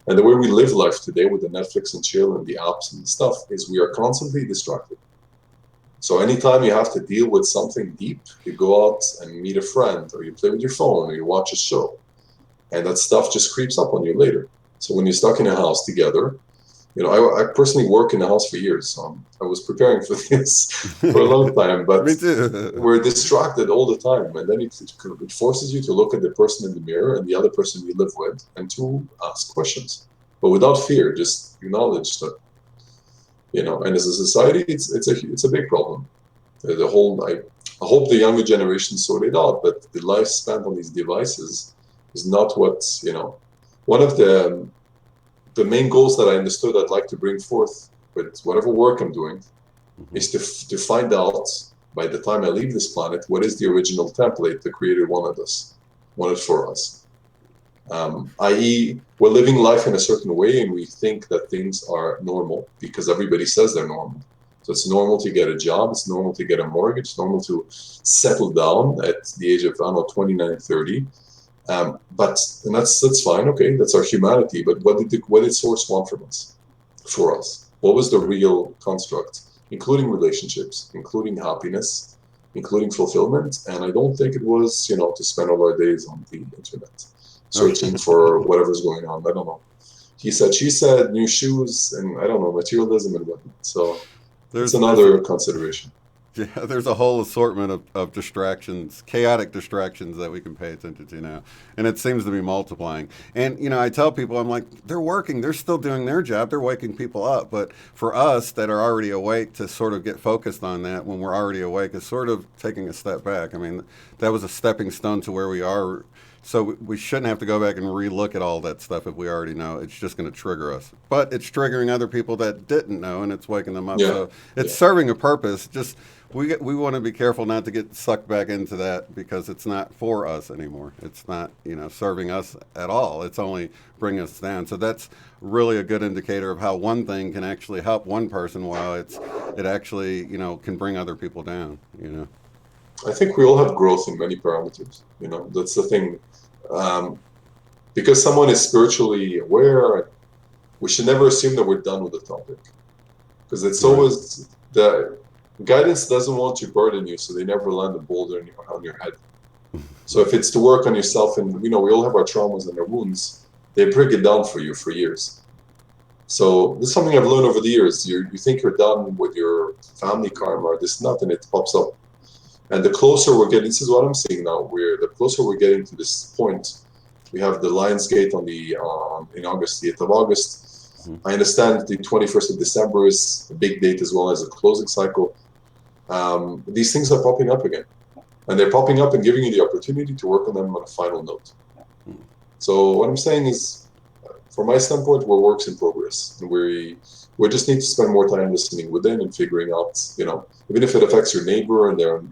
And the way we live life today with the Netflix and chill and the apps and the stuff is we are constantly distracted. So anytime you have to deal with something deep, you go out and meet a friend, or you play with your phone, or you watch a show, and that stuff just creeps up on you later. So when you're stuck in a house together, I personally work in the house for years, so I was preparing for this for a long time, but Me too. we're distracted all the time, and then it forces you to look at the person in the mirror and the other person you live with, and to ask questions, but without fear, just acknowledge that, and as a society, it's a big problem. I hope the younger generation sort it out, but the life spent on these devices is not what's, one of the main goals that I understood I'd like to bring forth with whatever work I'm doing is to find out, by the time I leave this planet, what is the original template the Creator wanted for us. I.e., we're living life in a certain way, and we think that things are normal because everybody says they're normal. So it's normal to get a job, it's normal to get a mortgage, it's normal to settle down at the age of, 29, 30. And that's fine, okay, that's our humanity. But what did Source want from us, for us? What was the real construct, including relationships, including happiness, including fulfillment? And I don't think it was, to spend all our days on the internet, searching for whatever's going on. I don't know. He said, she said, new shoes, and I don't know, materialism and whatnot. So it's another consideration. Yeah, there's a whole assortment of distractions, chaotic distractions that we can pay attention to now. And it seems to be multiplying. And, I tell people, I'm like, they're working, they're still doing their job, they're waking people up. But for us that are already awake, to sort of get focused on that when we're already awake is sort of taking a step back. I mean, that was a stepping stone to where we are So we shouldn't have to go back and relook at all that stuff if we already know. It's just going to trigger us. But it's triggering other people that didn't know, and it's waking them up. Yeah. So it's Yeah. serving a purpose. Just we want to be careful not to get sucked back into that because it's not for us anymore. It's not, serving us at all. It's only bringing us down. So that's really a good indicator of how one thing can actually help one person while it actually, can bring other people down. I think we all have growth in many parameters. That's the thing. Because someone is spiritually aware, we should never assume that we're done with the topic. Because it's always the guidance doesn't want to burden you, so they never land a boulder on your head. So if it's to work on yourself, and we all have our traumas and our wounds, they break it down for you for years. So this is something I've learned over the years. You think you're done with your family karma or this, nothing, it pops up. And the closer we're getting, this is what I'm seeing now, the closer we're getting to this point. We have the Lions Gate in August, the 8th of August. I understand the 21st of December is a big date as well as a closing cycle. These things are popping up again. And they're popping up and giving you the opportunity to work on them on a final note. So what I'm saying is, from my standpoint, we're works in progress. And we just need to spend more time listening within and figuring out, even if it affects your neighbor and they're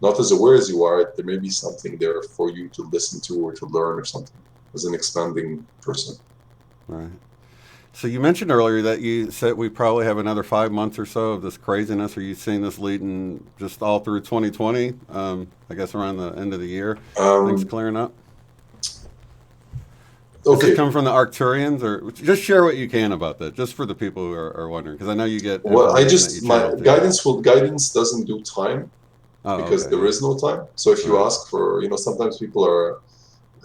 not as aware as you are, there may be something there for you to listen to or to learn or something as an expanding person. Right. So you mentioned earlier that you said we probably have another 5 months or so of this craziness. Are you seeing this leading just all through 2020? I guess around the end of the year, things clearing up? Does it come from the Arcturians, or just share what you can about that, just for the people who are wondering? Because I know you get. Well, my guidance doesn't do time. Because there is no time. So if you ask for, sometimes people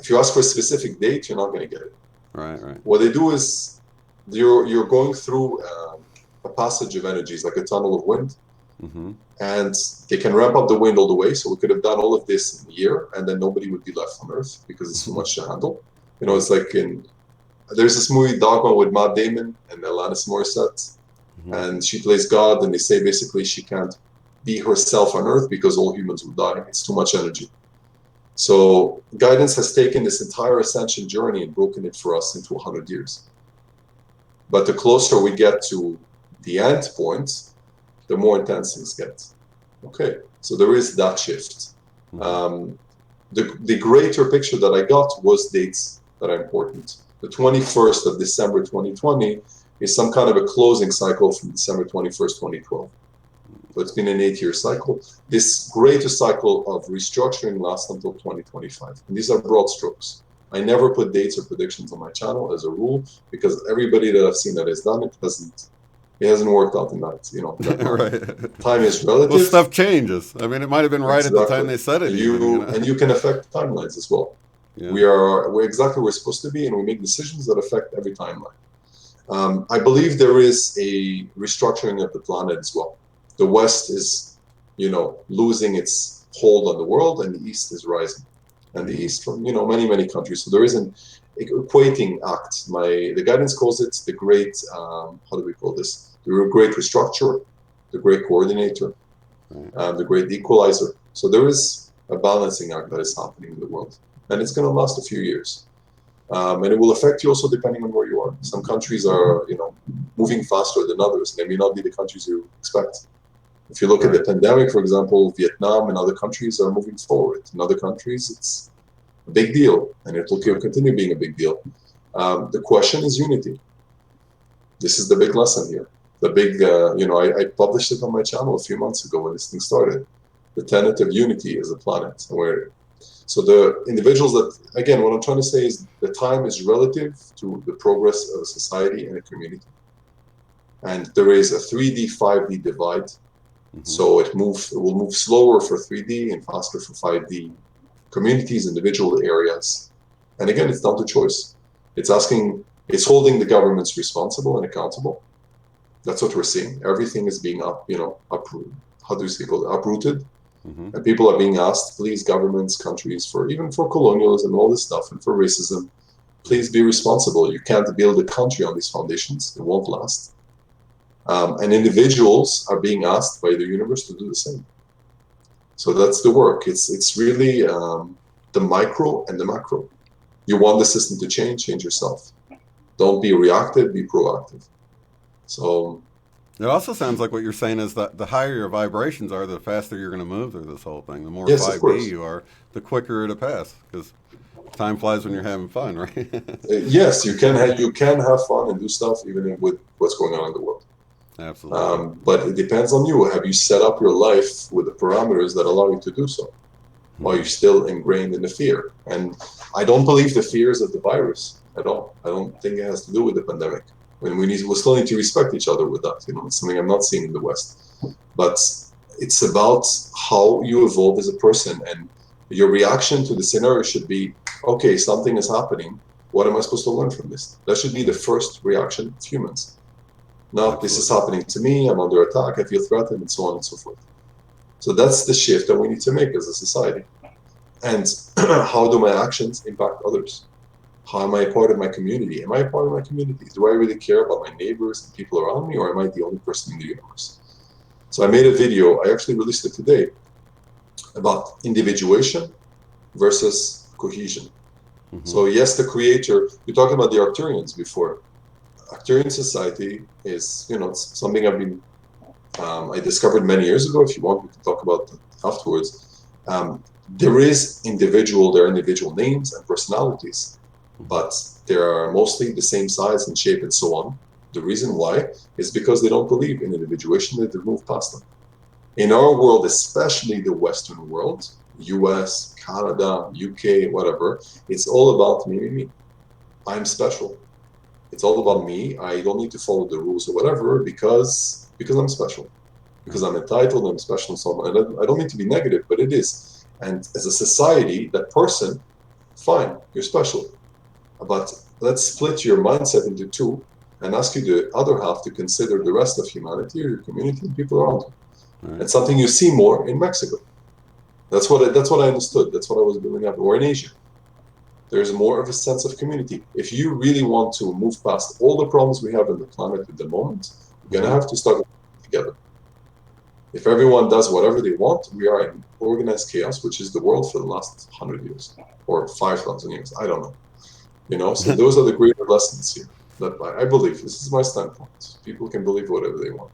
if you ask for a specific date, you're not going to get it. Right. What they do is you're going through a passage of energies, like a tunnel of wind, and they can ramp up the wind all the way. So we could have done all of this in a year, and then nobody would be left on Earth because it's too much to handle. It's like there's this movie Dogma with Matt Damon and Alanis Morissette, and she plays God, and they say basically she can't be herself on Earth because all humans will die. It's too much energy. So guidance has taken this entire ascension journey and broken it for us into 100 years. But the closer we get to the end point, the more intense things get. Okay, so there is that shift. The greater picture that I got was dates that are important. The 21st of December 2020 is some kind of a closing cycle from December 21st, 2012. So it's been an 8-year cycle. This greater cycle of restructuring lasts until 2025. And these are broad strokes. I never put dates or predictions on my channel as a rule, because everybody that I've seen that has done it hasn't worked out in that, Right. Time is relative. Well, stuff changes. I mean, it might have been right at the time they said it. And you can affect timelines as well. Yeah. We're exactly where we're supposed to be, and we make decisions that affect every timeline. I believe there is a restructuring of the planet as well. The West is, losing its hold on the world, and the East is rising. And the East from, many, many countries. So there is an equating act. The guidance calls it the great, how do we call this? The great restructurer, the great coordinator, the great equalizer. So there is a balancing act that is happening in the world. And it's going to last a few years. And it will affect you also depending on where you are. Some countries are, moving faster than others. They may not be the countries you expect. If you look at the pandemic, for example, Vietnam and other countries are moving forward. In other countries, it's a big deal, and it will continue being a big deal. The question is unity. This is the big lesson here. The big, I published it on my channel a few months ago when this thing started. The tenet of unity as a planet. So the individuals that, again, what I'm trying to say is the time is relative to the progress of a society and a community. And there is a 3D, 5D divide. So it will move slower for 3D and faster for 5D communities, individual areas. And again, it's down to choice. It's holding the governments responsible and accountable. That's what we're seeing. Everything is being uprooted. How do you say it? Uprooted. And people are being asked, please, governments, countries, even for colonialism and all this stuff, and for racism, please be responsible. You can't build a country on these foundations. It won't last. And individuals are being asked by the universe to do the same. So that's the work. It's really the micro and the macro. You want the system to change yourself. Don't be reactive, be proactive. So it also sounds like what you're saying is that the higher your vibrations are, the faster you're going to move through this whole thing. The more yes, of 5D course. you are, the quicker it'll pass, because time flies when you're having fun, right? Yes, you can have fun and do stuff even with what's going on in the world. Absolutely. But it depends on you. Have you set up your life with the parameters that allow you to do so? Or are you still ingrained in the fear? And I don't believe the fear is of the virus at all. I don't think it has to do with the pandemic. We still need to respect each other with that. It's something I'm not seeing in the West. But it's about how you evolve as a person, and your reaction to the scenario should be, okay, something is happening. What am I supposed to learn from this? That should be the first reaction of humans. Not, this is happening to me, I'm under attack, I feel threatened, and so on and so forth. So that's the shift that we need to make as a society. And how do my actions impact others? How am I a part of my community? Am I a part of my community? Do I really care about my neighbors and people around me, or am I the only person in the universe? So I made a video, I actually released it today, about individuation versus cohesion. So yes, the creator, we talked about the Arcturians before. Arcturian society is, it's something I discovered many years ago. If you want, we can talk about that afterwards. There are individual names and personalities, but they are mostly the same size and shape and so on. The reason why is because they don't believe in individuation, they've moved past them. In our world, especially the Western world, US, Canada, UK, whatever, it's all about me. I'm special. It's all about me. I don't need to follow the rules or whatever because I'm special. Because I'm entitled, I'm special, and so on. And I don't need to be negative, but it is. And as a society, that person, fine, you're special. But let's split your mindset into two and ask you the other half to consider the rest of humanity or your community and people around you. Right. It's something you see more in Mexico. That's what I understood. That's what I was building up. Or in Asia. There's more of a sense of community. If you really want to move past all the problems we have in the planet at the moment, you're going to have to start together. If everyone does whatever they want, we are in organized chaos, which is the world for the last 100 years or 5,000 years. I don't know. So those are the greater lessons here that I believe. This is my standpoint. People can believe whatever they want.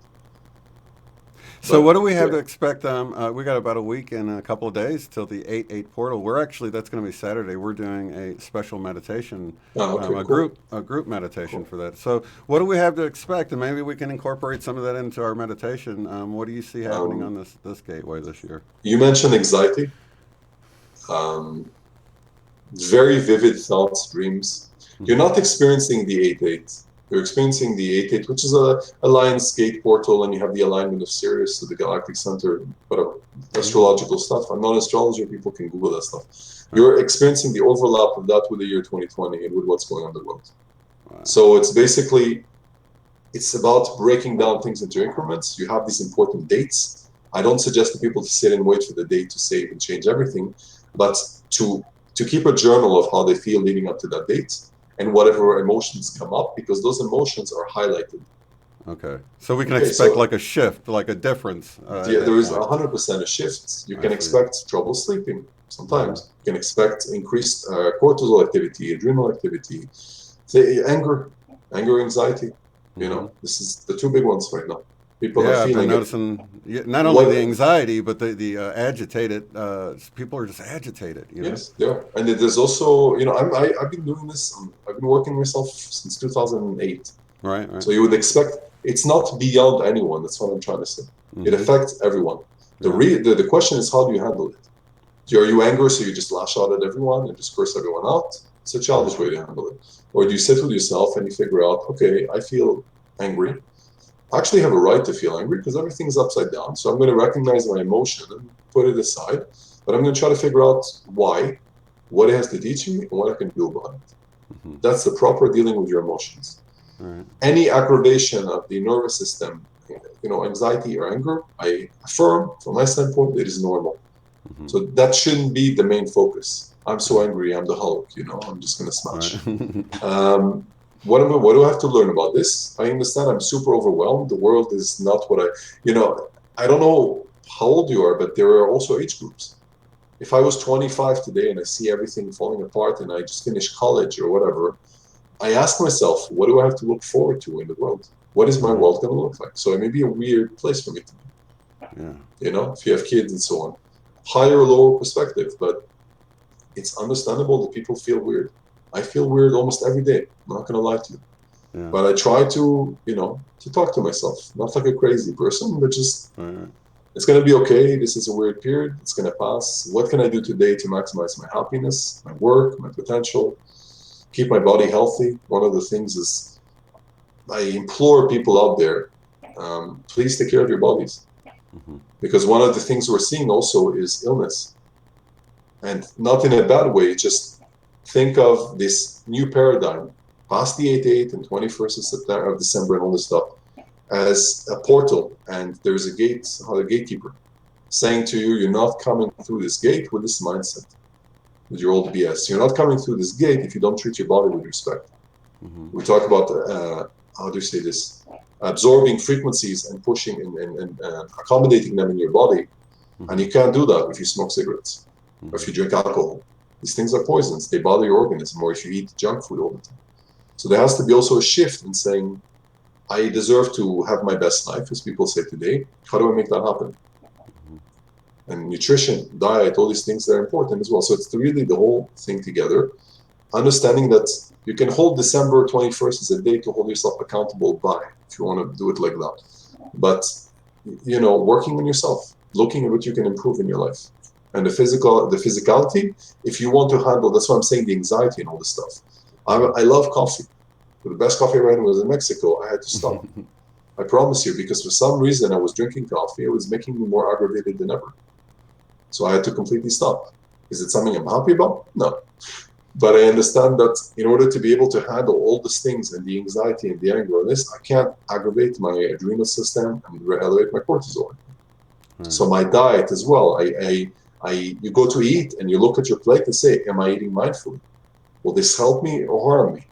So what do we have to expect? We got about a week and a couple of days till the 8/8 portal. That's going to be Saturday. We're doing a special meditation, a group meditation for that. So what do we have to expect? And maybe we can incorporate some of that into our meditation. What do you see happening on this gateway this year? You mentioned anxiety. Very vivid thoughts, dreams. You're not experiencing the 8/8. You're experiencing the 8/8, which is a Lions Gate portal, and you have the alignment of Sirius to the galactic center, whatever, astrological stuff. I'm not an astrologer, people can Google that stuff. You're experiencing the overlap of that with the year 2020 and with what's going on in the world. So it's about breaking down things into increments. You have these important dates. I don't suggest to people to sit and wait for the date to save and change everything, but to keep a journal of how they feel leading up to that date, and whatever emotions come up, because those emotions are highlighted. Okay. So we can expect like a shift, like a difference. There is 100% a shift. You can expect trouble sleeping sometimes. You can expect increased cortisol activity, adrenal activity, anger, anxiety. This is the two big ones right now. People are feeling I've been noticing not only the anxiety, but the agitated. People are just agitated. Yes, they are. And there's also, I've been doing this. I've been working myself since 2008. Right. So you would expect it's not beyond anyone. That's what I'm trying to say. It affects everyone. The question is, how do you handle it? Are you angry, so you just lash out at everyone and just curse everyone out? It's a childish way to handle it. Or do you sit with yourself and you figure out, okay, I feel angry. I actually have a right to feel angry because everything's upside down. So I'm going to recognize my emotion and put it aside. But I'm going to try to figure out why, what it has to teach me, and what I can do about it. That's the proper dealing with your emotions. Right. Any aggravation of the nervous system, anxiety or anger, I affirm, from my standpoint, it is normal. So that shouldn't be the main focus. I'm so angry, I'm the Hulk, I'm just going to smash. Right. What do I have to learn about this? I understand I'm super overwhelmed. The world is not what I don't know how old you are, but there are also age groups. if I was 25 today and I see everything falling apart and I just finished college or whatever, I ask myself, what do I have to look forward to in the world? What is my world going to look like? So it may be a weird place for me to be. Yeah. You know, if you have kids and so on. Higher or lower perspective, but it's understandable that people feel weird. I feel weird almost every day. I'm not going to lie to you. Yeah. But I try to, you know, to talk to myself. Not like a crazy person, but just, it's going to be okay. This is a weird period. It's going to pass. What can I do today to maximize my happiness, my work, my potential, keep my body healthy? One of the things is I implore people out there, please take care of your bodies. Because one of the things we're seeing also is illness. And not in a bad way, just think of this new paradigm, past the 8/8 and 21st of December and all this stuff, as a portal. And there's a gate, a gatekeeper, saying to you, you're not coming through this gate with this mindset, with your old BS. You're not coming through this gate if you don't treat your body with respect. We talk about, how do you say this? Absorbing frequencies and pushing and accommodating them in your body. And you can't do that if you smoke cigarettes or if you drink alcohol. These things are poisons. They bother your organism, or if you eat junk food all the time. So there has to be also a shift in saying, I deserve to have my best life, as people say today. How do I make that happen? And nutrition, diet, all these things, they're important as well. So it's really the whole thing together. Understanding that you can hold December 21st as a day to hold yourself accountable by, if you want to do it like that. But, you know, working on yourself, looking at what you can improve in your life. And the physicality, if you want to handle, that's why I'm saying the anxiety and all this stuff. I love coffee. But the best coffee I ever had was in Mexico. I had to stop. I promise you, because for some reason I was drinking coffee. It was making me more aggravated than ever. So I had to completely stop. Is it something I'm happy about? No. But I understand that in order to be able to handle all these things and the anxiety and the anger and this, I can't aggravate my adrenal system and elevate my cortisol. So my diet as well, you go to eat and you look at your plate and say, am I eating mindfully? Will this help me or harm me?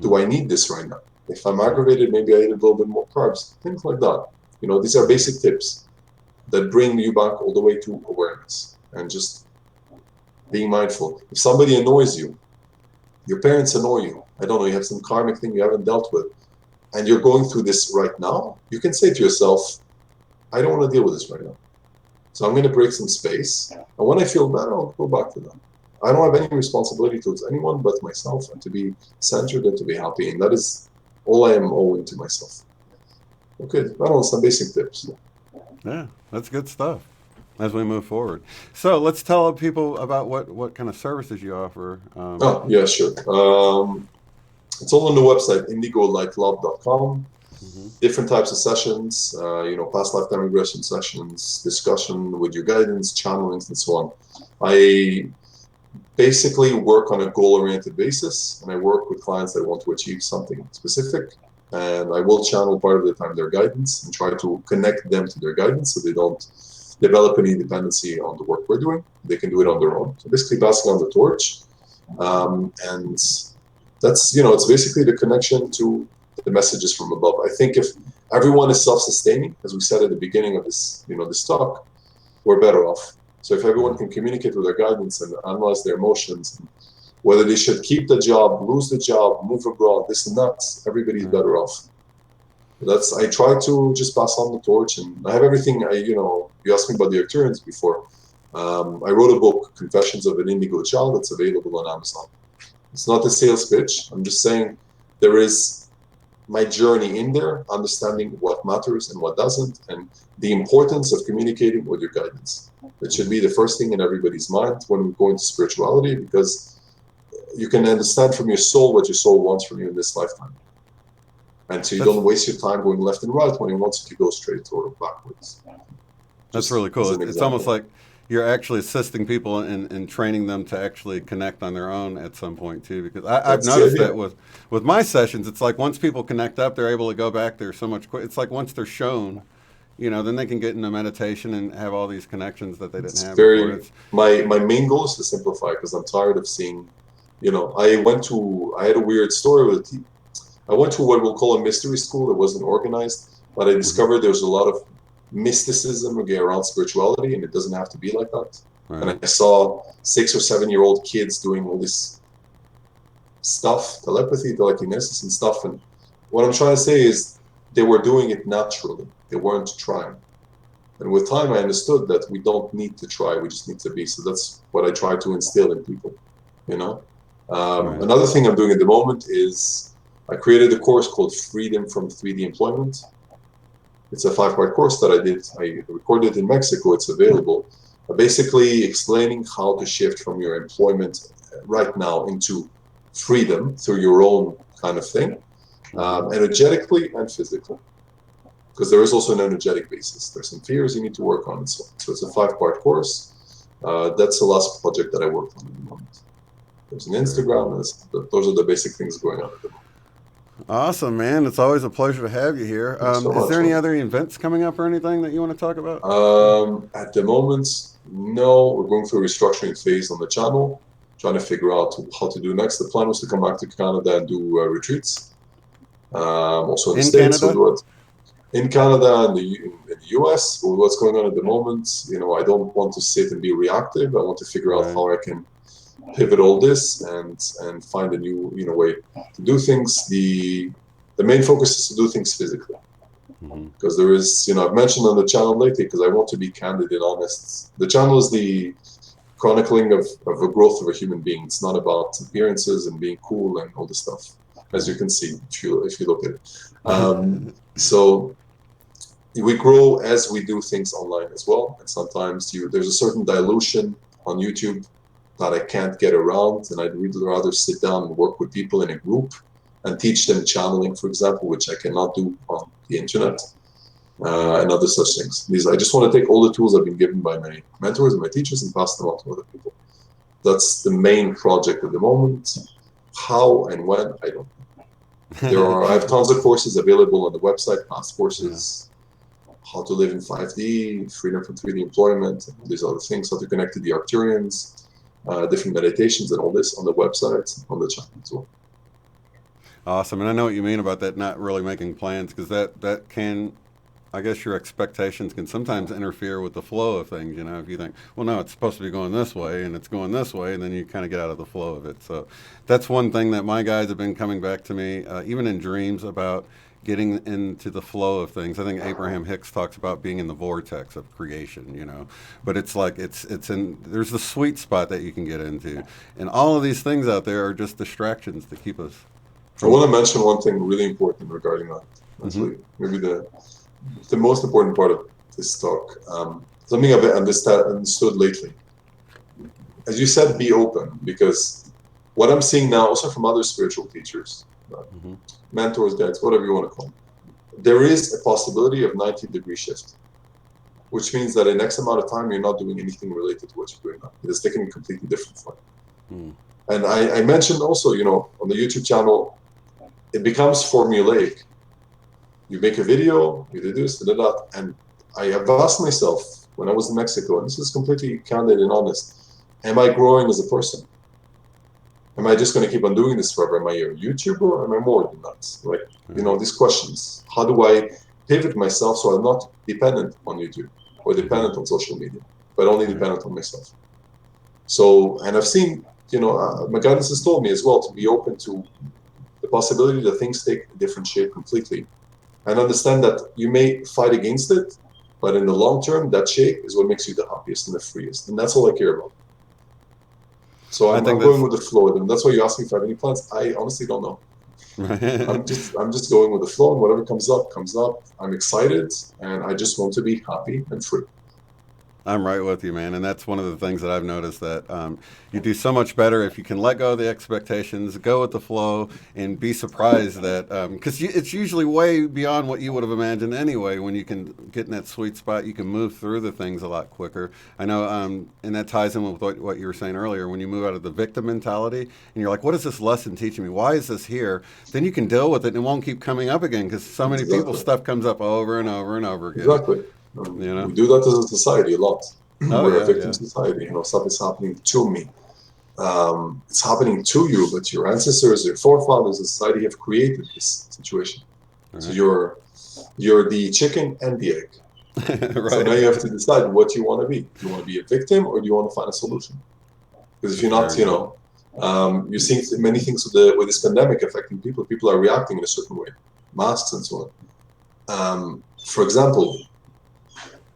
Do I need this right now? If I'm aggravated, maybe I eat a little bit more carbs, things like that. You know, these are basic tips that bring you back all the way to awareness and just being mindful. If somebody annoys you, your parents annoy you, I don't know, you have some karmic thing you haven't dealt with, and you're going through this right now, you can say to yourself, I don't want to deal with this right now. So I'm going to break some space. And when I feel better, I'll go back to them. I don't have any responsibility towards anyone but myself, and to be centered and to be happy. And that is all I am owing to myself. Okay, I don't know, some basic tips. Yeah, that's good stuff as we move forward. So let's tell people about what kind of services you offer. Yeah, sure. It's all on the website, indigolightLove.com. Different types of sessions, you know, past lifetime regression sessions, discussion with your guidance, channelings, and so on. I basically work on a goal-oriented basis, and I work with clients that want to achieve something specific, and I will channel part of the time their guidance and try to connect them to their guidance so they don't develop any dependency on the work we're doing. They can do it on their own. So basically passing on the torch, and that's, you know, it's basically the connection to the messages from above. I think if everyone is self-sustaining, as we said at the beginning of this, you know, this talk, we're better off. So if everyone can communicate with their guidance and analyze their emotions, whether they should keep the job, lose the job, move abroad, this and that, everybody's better off. I try to just pass on the torch, and I have everything. You know, you asked me about the Arcturians before. I wrote a book, Confessions of an Indigo Child, that's available on Amazon. It's not a sales pitch. I'm just saying there is my journey in there, understanding what matters and what doesn't, and the importance of communicating with your guidance. It should be the first thing in everybody's mind when we go into spirituality, because you can understand from your soul what your soul wants from you in this lifetime. And so you don't waste your time going left and right when it wants you to go straight or backwards. That's really cool. It's almost like you're actually assisting people and training them to actually connect on their own at some point too. Because I've noticed that with my sessions, it's like once people connect up, they're able to go back there so much quicker. It's like once they're shown, you know, then they can get into meditation and have all these connections that they didn't have before. My main goal is to simplify, because I'm tired of seeing, you know, I had a weird story with I went to what we'll call a mystery school. It wasn't organized, but I discovered there's a lot of mysticism around spirituality, and it doesn't have to be like that. And I saw 6 or 7 year old kids doing all this stuff, telepathy, telekinesis and stuff. And what I'm trying to say is they were doing it naturally. They weren't trying. And with time, I understood that we don't need to try. We just need to be. So that's what I try to instill in people, you know? Another thing I'm doing at the moment is I created a course called Freedom from 3D Employment. It's a 5-part course that I did. I recorded in Mexico. It's available. Basically explaining how to shift from your employment right now into freedom through your own kind of thing, energetically and physically. Because there is also an energetic basis. There's some fears you need to work on and so on. So it's a 5-part course. That's the last project that I worked on at the moment. There's an Instagram. Those are the basic things going on at the moment. Awesome, man. It's always a pleasure to have you here. Is there any other events coming up or anything that you want to talk about? At the moment, no. We're going through a restructuring phase on the channel, trying to figure out how to do next. The plan was to come back to Canada and do retreats. Also in the States, we'll do it. In Canada and in the US, what's going on at the moment, you know, I don't want to sit and be reactive. I want to figure out how I can pivot all this and find a new, you know, way to do things. The main focus is to do things physically, because there is, you know, I've mentioned on the channel lately, because I want to be candid and honest. The channel is the chronicling of a growth of a human being. It's not about appearances and being cool and all this stuff, as you can see if you look at it. So we grow as we do things online as well, and sometimes there's a certain dilution on YouTube that I can't get around, and I'd really rather sit down and work with people in a group and teach them channeling, for example, which I cannot do on the internet, and other such things. I just want to take all the tools I've been given by my mentors and my teachers and pass them on to other people. That's the main project at the moment. How and when, I don't know. I have tons of courses available on the website, past courses, how to live in 5D, freedom from 3D employment, and all these other things, how to connect to the Arcturians, different meditations and all this on the website, on the channel as well. Awesome. And I know what you mean about that, not really making plans, because that can, I guess your expectations can sometimes interfere with the flow of things. You know, if you think, well, no, it's supposed to be going this way and it's going this way, and then you kind of get out of the flow of it. So that's one thing that my guys have been coming back to me, even in dreams, about getting into the flow of things. I think Abraham Hicks talks about being in the vortex of creation, you know, but it's like, there's the sweet spot that you can get into. And all of these things out there are just distractions to keep us. I want to mention one thing really important regarding that. Actually, maybe the most important part of this talk, something I've understood lately. As you said, be open, because what I'm seeing now, also from other spiritual teachers, mentors, guides, whatever you want to call them, there is a possibility of 90-degree shift, which means that in X amount of time, you're not doing anything related to what you're doing now. It's taking a completely different form. And I mentioned also, you know, on the YouTube channel, it becomes formulaic. You make a video, you do this, da, da, da, and I have asked myself when I was in Mexico, and this is completely candid and honest, am I growing as a person? Am I just going to keep on doing this forever? Am I a YouTuber, or am I more than that? Right? You know, these questions. How do I pivot myself so I'm not dependent on YouTube or dependent on social media, but only dependent on myself? So, and I've seen, you know, my guidance has told me as well to be open to the possibility that things take a different shape completely, and understand that you may fight against it, but in the long term, that shape is what makes you the happiest and the freest, and that's all I care about. So I'm going with the flow, and that's why you asked me if I have any plans. I honestly don't know. I'm just going with the flow, and whatever comes up, comes up. I'm excited, and I just want to be happy and free. I'm right with you, man. And that's one of the things that I've noticed, that you do so much better if you can let go of the expectations, go with the flow, and be surprised that, because it's usually way beyond what you would have imagined anyway. When you can get in that sweet spot, you can move through the things a lot quicker. I know, and that ties in with what you were saying earlier. When you move out of the victim mentality and you're like, what is this lesson teaching me? Why is this here? Then you can deal with it and it won't keep coming up again, because so many people's stuff comes up over and over and over again. Exactly. You know? We do that as a society a lot. We're a victim yeah. society. You know, stuff is happening to me. It's happening to you, but your ancestors, your forefathers, the society have created this situation. Right. So you're the chicken and the egg. So now you have to decide what you want to be. Do you want to be a victim, or do you want to find a solution? Because if you're not, Very good. you're seeing many things with this pandemic affecting people. People are reacting in a certain way, masks and so on. For example,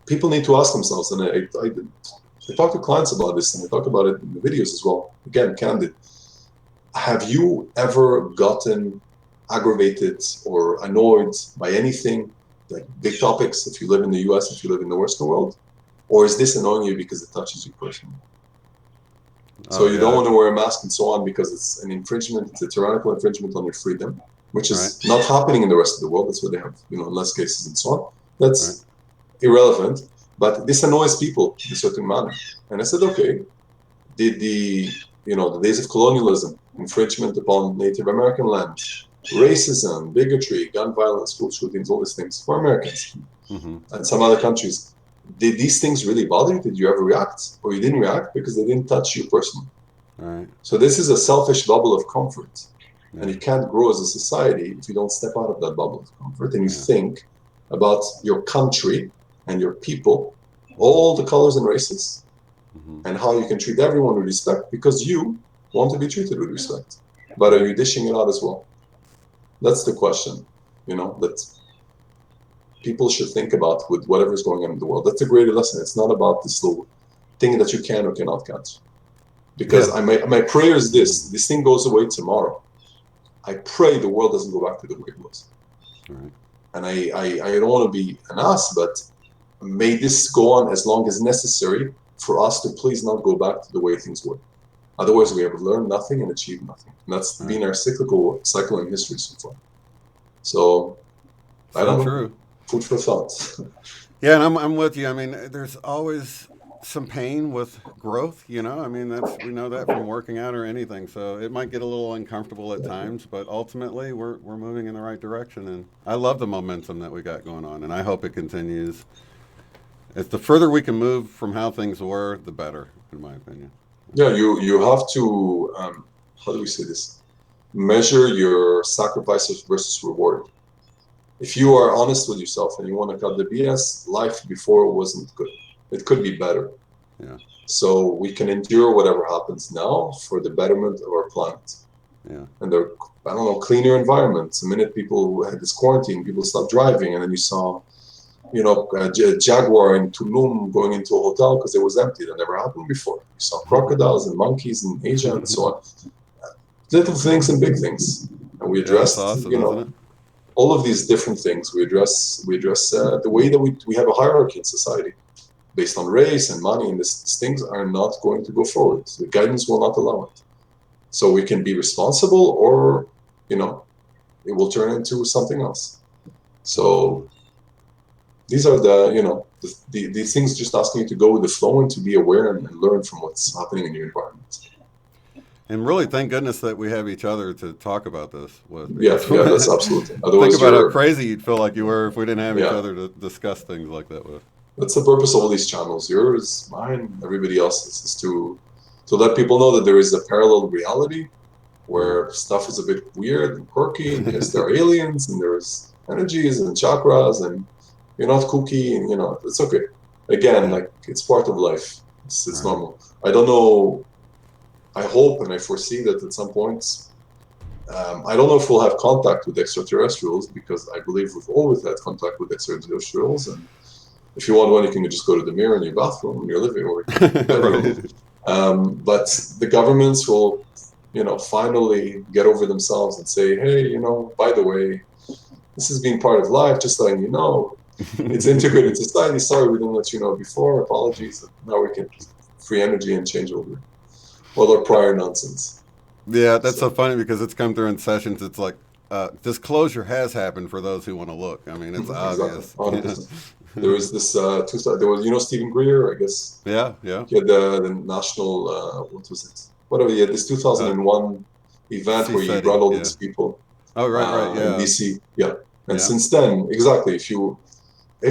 people need to ask themselves, and I talk to clients about this, and I talk about it in the videos as well. Again, candid. Have you ever gotten aggravated or annoyed by anything, like big topics, if you live in the US, if you live in the Western world? Or is this annoying you because it touches you personally? So you don't want to wear a mask and so on because it's an infringement, it's a tyrannical infringement on your freedom, which is not happening in the rest of the world. That's what they have, less cases and so on. That's irrelevant, but this annoys people in a certain manner. And I said, okay, did the days of colonialism, infringement upon Native American land, racism, bigotry, gun violence, school shootings, all these things for Americans and some other countries, did these things really bother you? Did you ever react? Or you didn't react because they didn't touch you personally? So this is a selfish bubble of comfort. And you can't grow as a society if you don't step out of that bubble of comfort and you think about your country and your people, all the colors and races, and how you can treat everyone with respect because you want to be treated with respect. But are you dishing it out as well? That's the question, that people should think about with whatever's going on in the world. That's a great lesson. It's not about this little thing that you can or cannot catch. Because my prayer is this thing goes away tomorrow. I pray the world doesn't go back to the way it was. And I don't want to be an ass, but may this go on as long as necessary for us to please not go back to the way things were. Otherwise, we have learned nothing and achieved nothing. And that's been our cycle in history so far. So, I don't know. Food for thought. Yeah, and I'm with you. I mean, there's always some pain with growth, I mean, we know that from working out or anything. So it might get a little uncomfortable at times, but ultimately we're moving in the right direction. And I love the momentum that we got going on, and I hope it continues. It's the further we can move from how things were, the better, in my opinion. Yeah, you have to, how do we say this? Measure your sacrifices versus reward. If you are honest with yourself and you want to cut the BS, life before wasn't good. It could be better. So we can endure whatever happens now for the betterment of our planet. And the, cleaner environments. The minute people had this quarantine, people stopped driving, and then you saw, a jaguar in Tulum going into a hotel because it was empty. That never happened before. You saw crocodiles and monkeys in Asia and so on. Little things and big things. And we addressed, all of these different things. We address the way that we have a hierarchy in society based on race and money, and these things are not going to go forward. The guidance will not allow it. So we can be responsible, or it will turn into something else. So these are these things, just asking you to go with the flow and to be aware and learn from what's happening in your environment. And really, thank goodness that we have each other to talk about this with. Yeah, that's absolutely. Otherwise, think about how crazy you'd feel like you were if we didn't have each other to discuss things like that with. That's the purpose of all these channels, yours, mine, everybody else's, is to let people know that there is a parallel reality where stuff is a bit weird and quirky, and yes, there are aliens, and there's energies and chakras, and you're not kooky, and it's okay. Again, it's part of life. It's normal. I don't know. I hope and I foresee that at some point, I don't know if we'll have contact with extraterrestrials, because I believe we've always had contact with extraterrestrials. And if you want one, you can just go to the mirror in your bathroom, in your living room. But the governments will, finally get over themselves and say, hey, by the way, this has been part of life, just letting you know. It's integrated society. Sorry, we didn't let you know before. Apologies. Now we can free energy and change over all our prior nonsense. Yeah, that's so funny because it's come through in sessions. It's like disclosure has happened for those who want to look. I mean, it's obvious. There was this there was Stephen Greer, I guess. Yeah. He had the national what was it? Whatever. He had this 2001 event where he brought all these people. Oh, right, in DC. And since then, exactly. If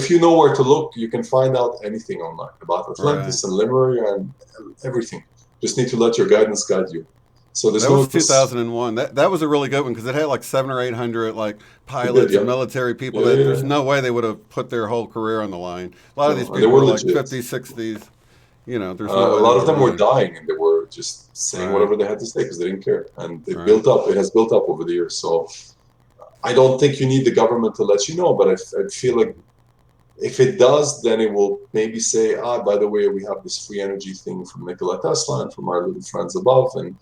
you know where to look, you can find out anything online about Atlantis and Lemuria and everything. Just need to let your guidance guide you. So there's That no was 2001. That was a really good one because it had like 700 or 800 like it did, pilots yeah. and military people Yeah, that yeah, there's yeah. no way they would have put their whole career on the line. A lot of these No, and they people were were like legit. 50s, 60s. You know, there's no A way they lot would of have them were run. dying, and they were just saying Right, whatever they had to say because they didn't care, and it right. built up. It has built up over the years. So I don't think you need the government to let you know, but I feel like if it does, then it will maybe say, by the way, we have this free energy thing from Nikola Tesla and from our little friends above, and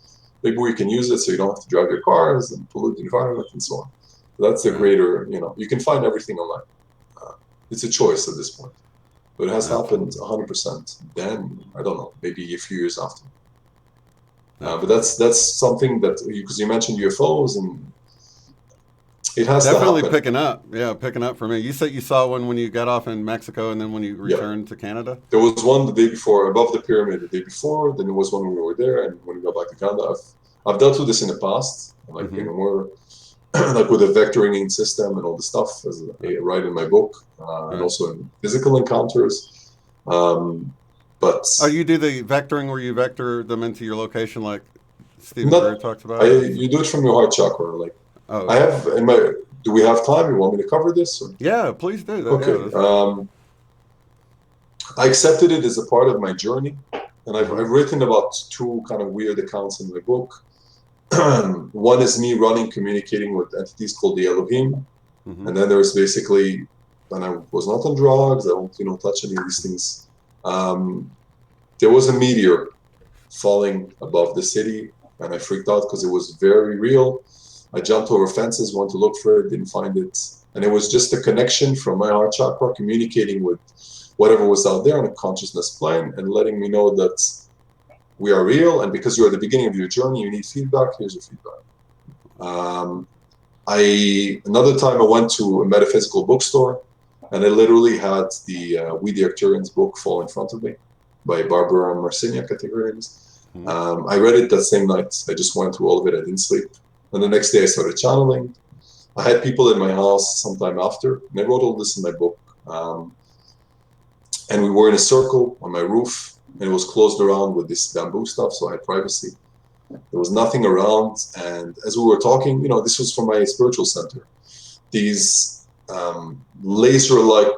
maybe we can use it so you don't have to drive your cars and pollute the environment and so on. That's a Right. greater, you can find everything online. It's a choice at this point. But it has happened Absolutely. 100%. Then, I don't know, maybe a few years after. But Absolutely. that's something that, because you mentioned UFOs, and it has to Definitely happen. picking up. Yeah, picking up for me. You said you saw one when you got off in Mexico and then when you Yeah. returned to Canada? There was one the day before, above the pyramid the day before. Then there was one when we were there, and when we got back to Canada, I've dealt with this in the past, like Mm-hmm. more like with the vectoring system and all the stuff, as I write in my book, and Right. also in physical encounters. Um, but Oh, you do the vectoring where you vector them into your location like Stephen Greer not, talks about? Or is it? you do it from your heart chakra. Like Oh, I okay. have in my. Do we have time? You want me to cover this? Or? Yeah, please do that. Yeah, Okay. that's, I accepted it as a part of my journey, and mm-hmm. I've written about two kind of weird accounts in my book. One is me running, communicating with entities called the Elohim, Mm-hmm. and then there's basically, when I was not on drugs, I don't, touch any of these things. There was a meteor falling above the city, and I freaked out because it was very real. I jumped over fences, went to look for it, didn't find it, and it was just a connection from my heart chakra communicating with whatever was out there on a consciousness plane and letting me know that we are real, and because you're at the beginning of your journey, you need feedback. Here's your feedback. Um, Another time I went to a metaphysical bookstore, and I literally had the We the Arcturians book fall in front of me by Barbara Marciniak, I think her name is. Mm-hmm. I read it that same night. I just went through all of it. I didn't sleep, and the next day I started channeling. I had people in my house sometime after, and I wrote all this in my book. And we were in a circle on my roof, and it was closed around with this bamboo stuff, so I had privacy. There was nothing around, and as we were talking, this was from my spiritual center. These laser-like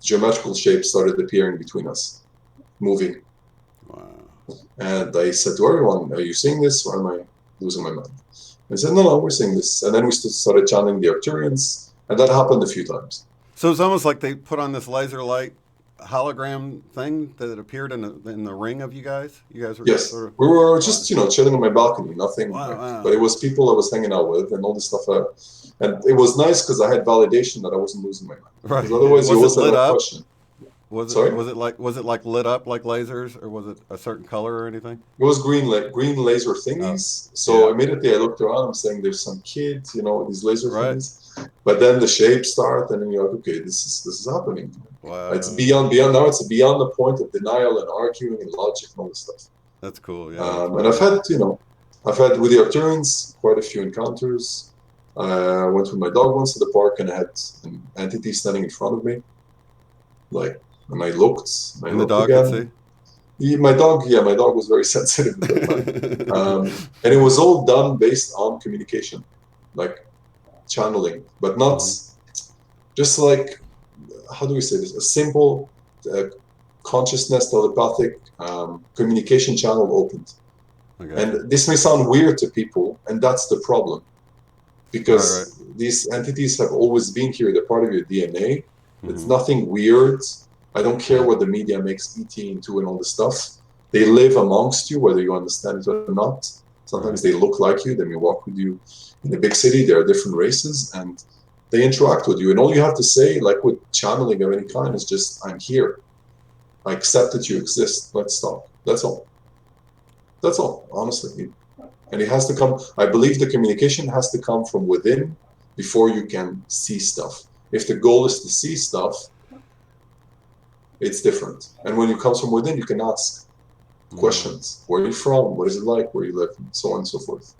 geometrical shapes started appearing between us, moving. Wow. And I said to everyone, "Are you seeing this, or am I losing my mind?" They said, "No, we're seeing this." And then we started channeling the Arcturians, and that happened a few times. So it's almost like they put on this laser light hologram thing that appeared in the ring of you guys. You guys were sort Yes, of we were wow, just chilling on my balcony, nothing wow, like, but wow. it was people I was hanging out with and all this stuff, and it was nice because I had validation that I wasn't losing my mind. Right. Because otherwise, you Was it always have lit that up? question. Was it Sorry, was it like lit up like lasers, or was it a certain color or anything? it was green, like green laser Oh, thingies. So yeah. immediately I looked around. I'm saying there's some kids, with these laser Right. thingies. But then the shapes start, and then you're like, okay, this is happening. It's Wow. beyond now. It's beyond the point of denial and arguing and logic and all this stuff. That's cool. Yeah, that's And really I've had with the Arcturians quite a few encounters. I went with my dog once to the park, and I had an entity standing in front of me, like, and I and the looked dog could again. see. My dog was very sensitive at that time, and it was all done based on communication, like channeling, but not Mm-hmm. just like, how do we say this? A simple uh, consciousness telepathic communication channel opened. I got you. And this may sound weird to people, and that's the problem. Right, right. Because these entities have always been here, they're part of your DNA. It's Mm-hmm. nothing weird. I don't care Right. what the media makes ET into and all this stuff. They live amongst you, whether you understand it or not. Sometimes Right. they look like you, they may walk with you in a big city, there are different races, and they interact with you. And all you have to say, like with channeling of any kind, is just, I'm here. I accept that you exist. Let's talk. That's all. That's all, honestly. And it has to come, I believe the communication has to come from within before you can see stuff. If the goal is to see stuff, it's different. And when it comes from within, you can ask Mm-hmm. questions. Where are you from? What is it like where you live? And so on and so forth.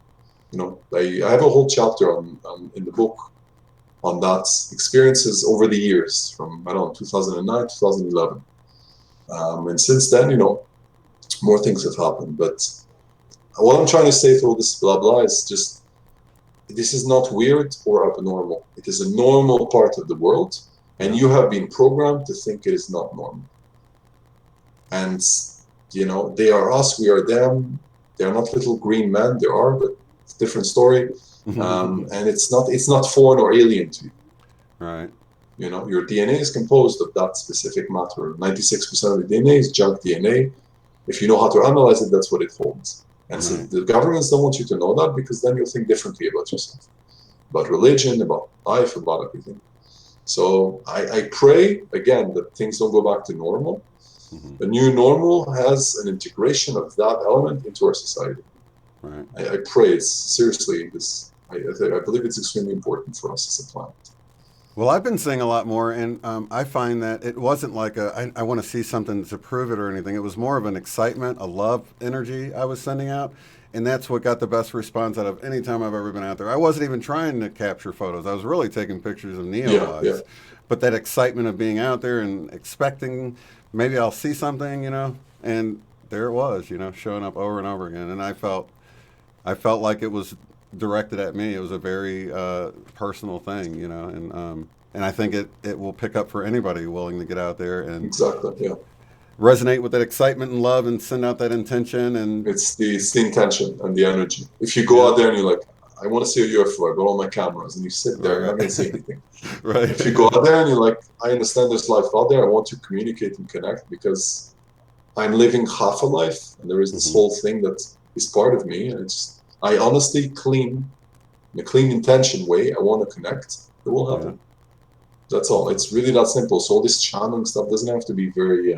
I have a whole chapter in the book on that experiences over the years from, I don't know, 2009, 2011. And since then, more things have happened. But what I'm trying to say to all this blah blah is just this is not weird or abnormal. It is a normal part of the world, and you have been programmed to think it is not normal. And they are us, we are them. They are not little green men. There are, but it's a different story. And it's not foreign or alien to you. Right. Your DNA is composed of that specific matter. 96% of the DNA is junk DNA. If you know how to analyze it, that's what it holds. And so the governments don't want you to know that, because then you'll think differently about yourself, about religion, about life, about everything. So I pray, again, that things don't go back to normal. The new normal has an integration of that element into our society. Right. I pray it's seriously this. I believe it's extremely important for us as a planet. Well, I've been seeing a lot more, and I find that it wasn't like I want to see something to prove it or anything. It was more of an excitement, a love energy I was sending out, and that's what got the best response out of any time I've ever been out there. I wasn't even trying to capture photos. I was really taking pictures of neolights. Yeah. But that excitement of being out there and expecting maybe I'll see something, and there it was, showing up over and over again. And I felt like it was directed at me. It was a very personal thing, and I think it will pick up for anybody willing to get out there and exactly, yeah, resonate with that excitement and love and send out that intention. And it's the intention and the energy. If you go out there and you're like, I want to see a UFO, I got all my cameras, and you sit there, you're not going to see anything. Right. If you go out there and you're like, I understand there's life out there, I want to communicate and connect because I'm living half a life, and there is this whole thing that is part of me, and I honestly in a clean intention way, I want to connect. It will happen. Yeah. That's all. It's really that simple. So all this channeling stuff doesn't have to be very,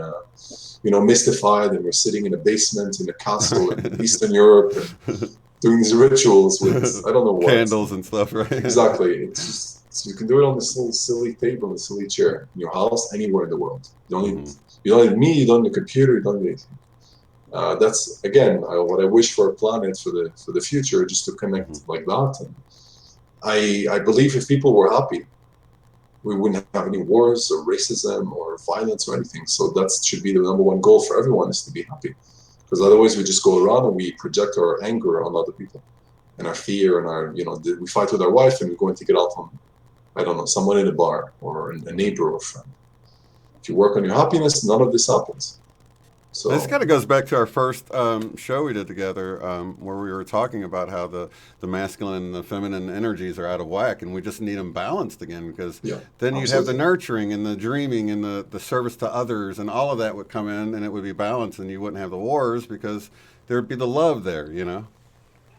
mystified, and we're sitting in a basement in a castle in Eastern Europe and doing these rituals with, I don't know what. Candles and stuff, right? Exactly. It's just, you can do it on this little silly table, a silly chair, in your house, anywhere in the world. You don't need me, you don't need a computer, you don't need anything. That's, again, what I wish for a planet for the future, just to connect like that. And I believe if people were happy, we wouldn't have any wars or racism or violence or anything. So that should be the number one goal for everyone, is to be happy. Because otherwise we just go around and we project our anger on other people and our fear and our, we fight with our wife and we go and take it out on, I don't know, someone in a bar or a neighbor or friend. If you work on your happiness, none of this happens. So this kind of goes back to our first show we did together, where we were talking about how the masculine and the feminine energies are out of whack, and we just need them balanced again, because then you'd have the nurturing and the dreaming and the service to others, and all of that would come in, and it would be balanced, and you wouldn't have the wars because there would be the love there,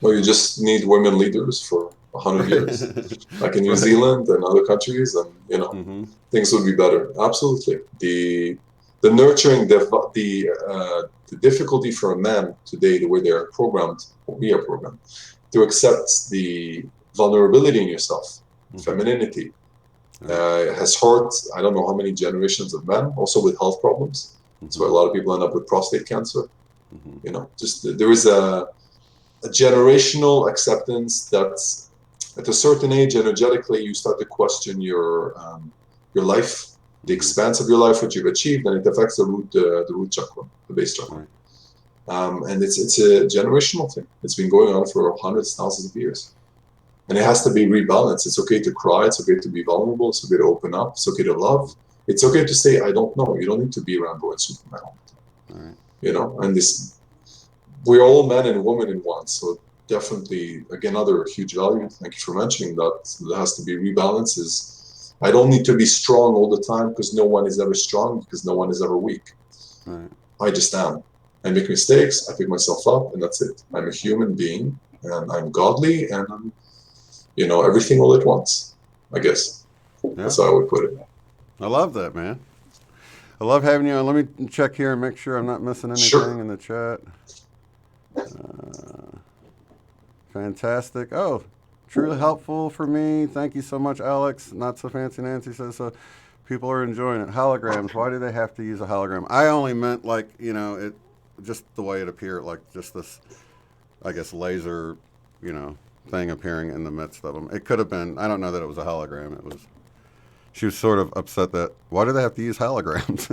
Well, you just need women leaders for 100 years, like in New Zealand and other countries, and things would be better. Absolutely. The nurturing, the difficulty for a man today, the way they are programmed, or we are programmed, to accept the vulnerability in yourself, femininity, has hurt, I don't know how many generations of men, also with health problems. That's why a lot of people end up with prostate cancer. There is a generational acceptance that at a certain age, energetically, you start to question your life, the expanse of your life, what you've achieved, and it affects the root chakra, the base chakra. And it's a generational thing. It's been going on for hundreds, thousands of years. And it has to be rebalanced. It's okay to cry. It's okay to be vulnerable. It's okay to open up. It's okay to love. It's okay to say, I don't know. You don't need to be Rambo and Superman all the time. And we're all men and women in one. So definitely, again, another huge value. Thank you for mentioning that. There has to be rebalance. I don't need to be strong all the time, because no one is ever strong, because no one is ever weak. I just am. I make mistakes, I pick myself up, and that's it. I'm a human being, and I'm godly, and I'm, everything all at once, I guess. That's how I would put it. I love that, man. I love having you on. Let me check here and make sure I'm not missing anything in the chat. Fantastic. Oh, truly helpful for me. Thank you so much, Alex. Not so fancy Nancy says so. People are enjoying it. Holograms. Why do they have to use a hologram? I only meant it just the way it appeared, like just this, I guess, laser, thing appearing in the midst of them. It could have been. I don't know that it was a hologram. She was sort of upset that why do they have to use holograms?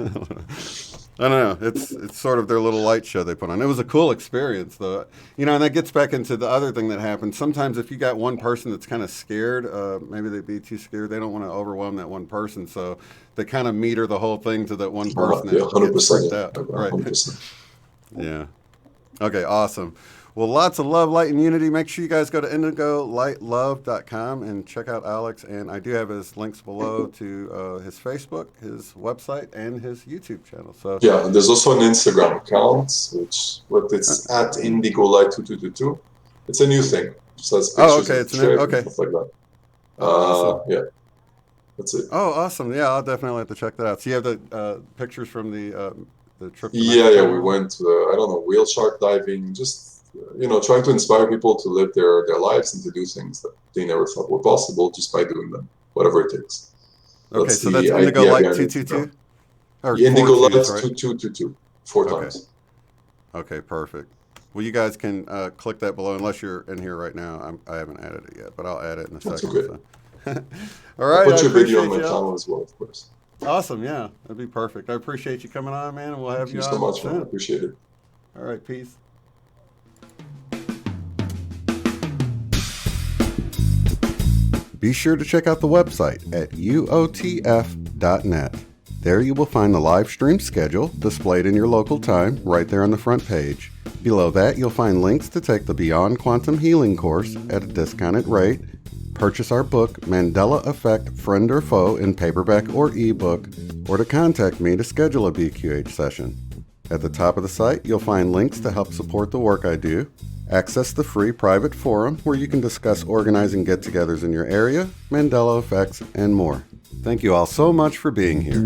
I don't know. It's sort of their little light show they put on. It was a cool experience, though. You know, and that gets back into the other thing that happens. Sometimes if you got one person that's kind of scared, maybe they'd be too scared. They don't want to overwhelm that one person, so they kind of meter the whole thing to that one person Yeah, that gets 100%. freaked Yeah, out. Right. 100%. Yeah. Okay, awesome. Well, lots of love, light, and unity. Make sure you guys go to indigolightLove.com and check out Alex. And I do have his links below to his Facebook, his website, and his YouTube channel. So yeah, there's also an Instagram account, but it's at Indigo Light 2222. It's a new thing. It just has pictures okay, of it's the new. trip Okay. and stuff like that. Awesome. Yeah, that's it. Oh, awesome. Yeah, I'll definitely have to check that out. So you have the pictures from the trip to Yeah, Mexico? we went, I don't know, whale shark diving, just, trying to inspire people to live their lives and to do things that they never thought were possible just by doing them, whatever it takes. Okay, That's so the that's Indigo idea Light behind 222? Instagram. Or Indigo four Light twos, right? 2222, four Okay. times. Okay, perfect. Well, you guys can click that below, unless you're in here right now. I haven't added it yet, but I'll add it in a That's second. okay. So. All right, I'll put I your video on appreciate my you. channel as well, of course. Awesome, yeah, that'd be perfect. I appreciate you coming on, man, and we'll have Thank you you on so much, man. I soon. appreciate it. All right, peace. Be sure to check out the website at uotf.net. There you will find the live stream schedule displayed in your local time right there on the front page. Below that, you'll find links to take the Beyond Quantum Healing course at a discounted rate, purchase our book, Mandela Effect, Friend or Foe, in paperback or ebook, or to contact me to schedule a BQH session. At the top of the site, you'll find links to help support the work I do, access the free private forum where you can discuss organizing get-togethers in your area, Mandela effects, and more. Thank you all so much for being here.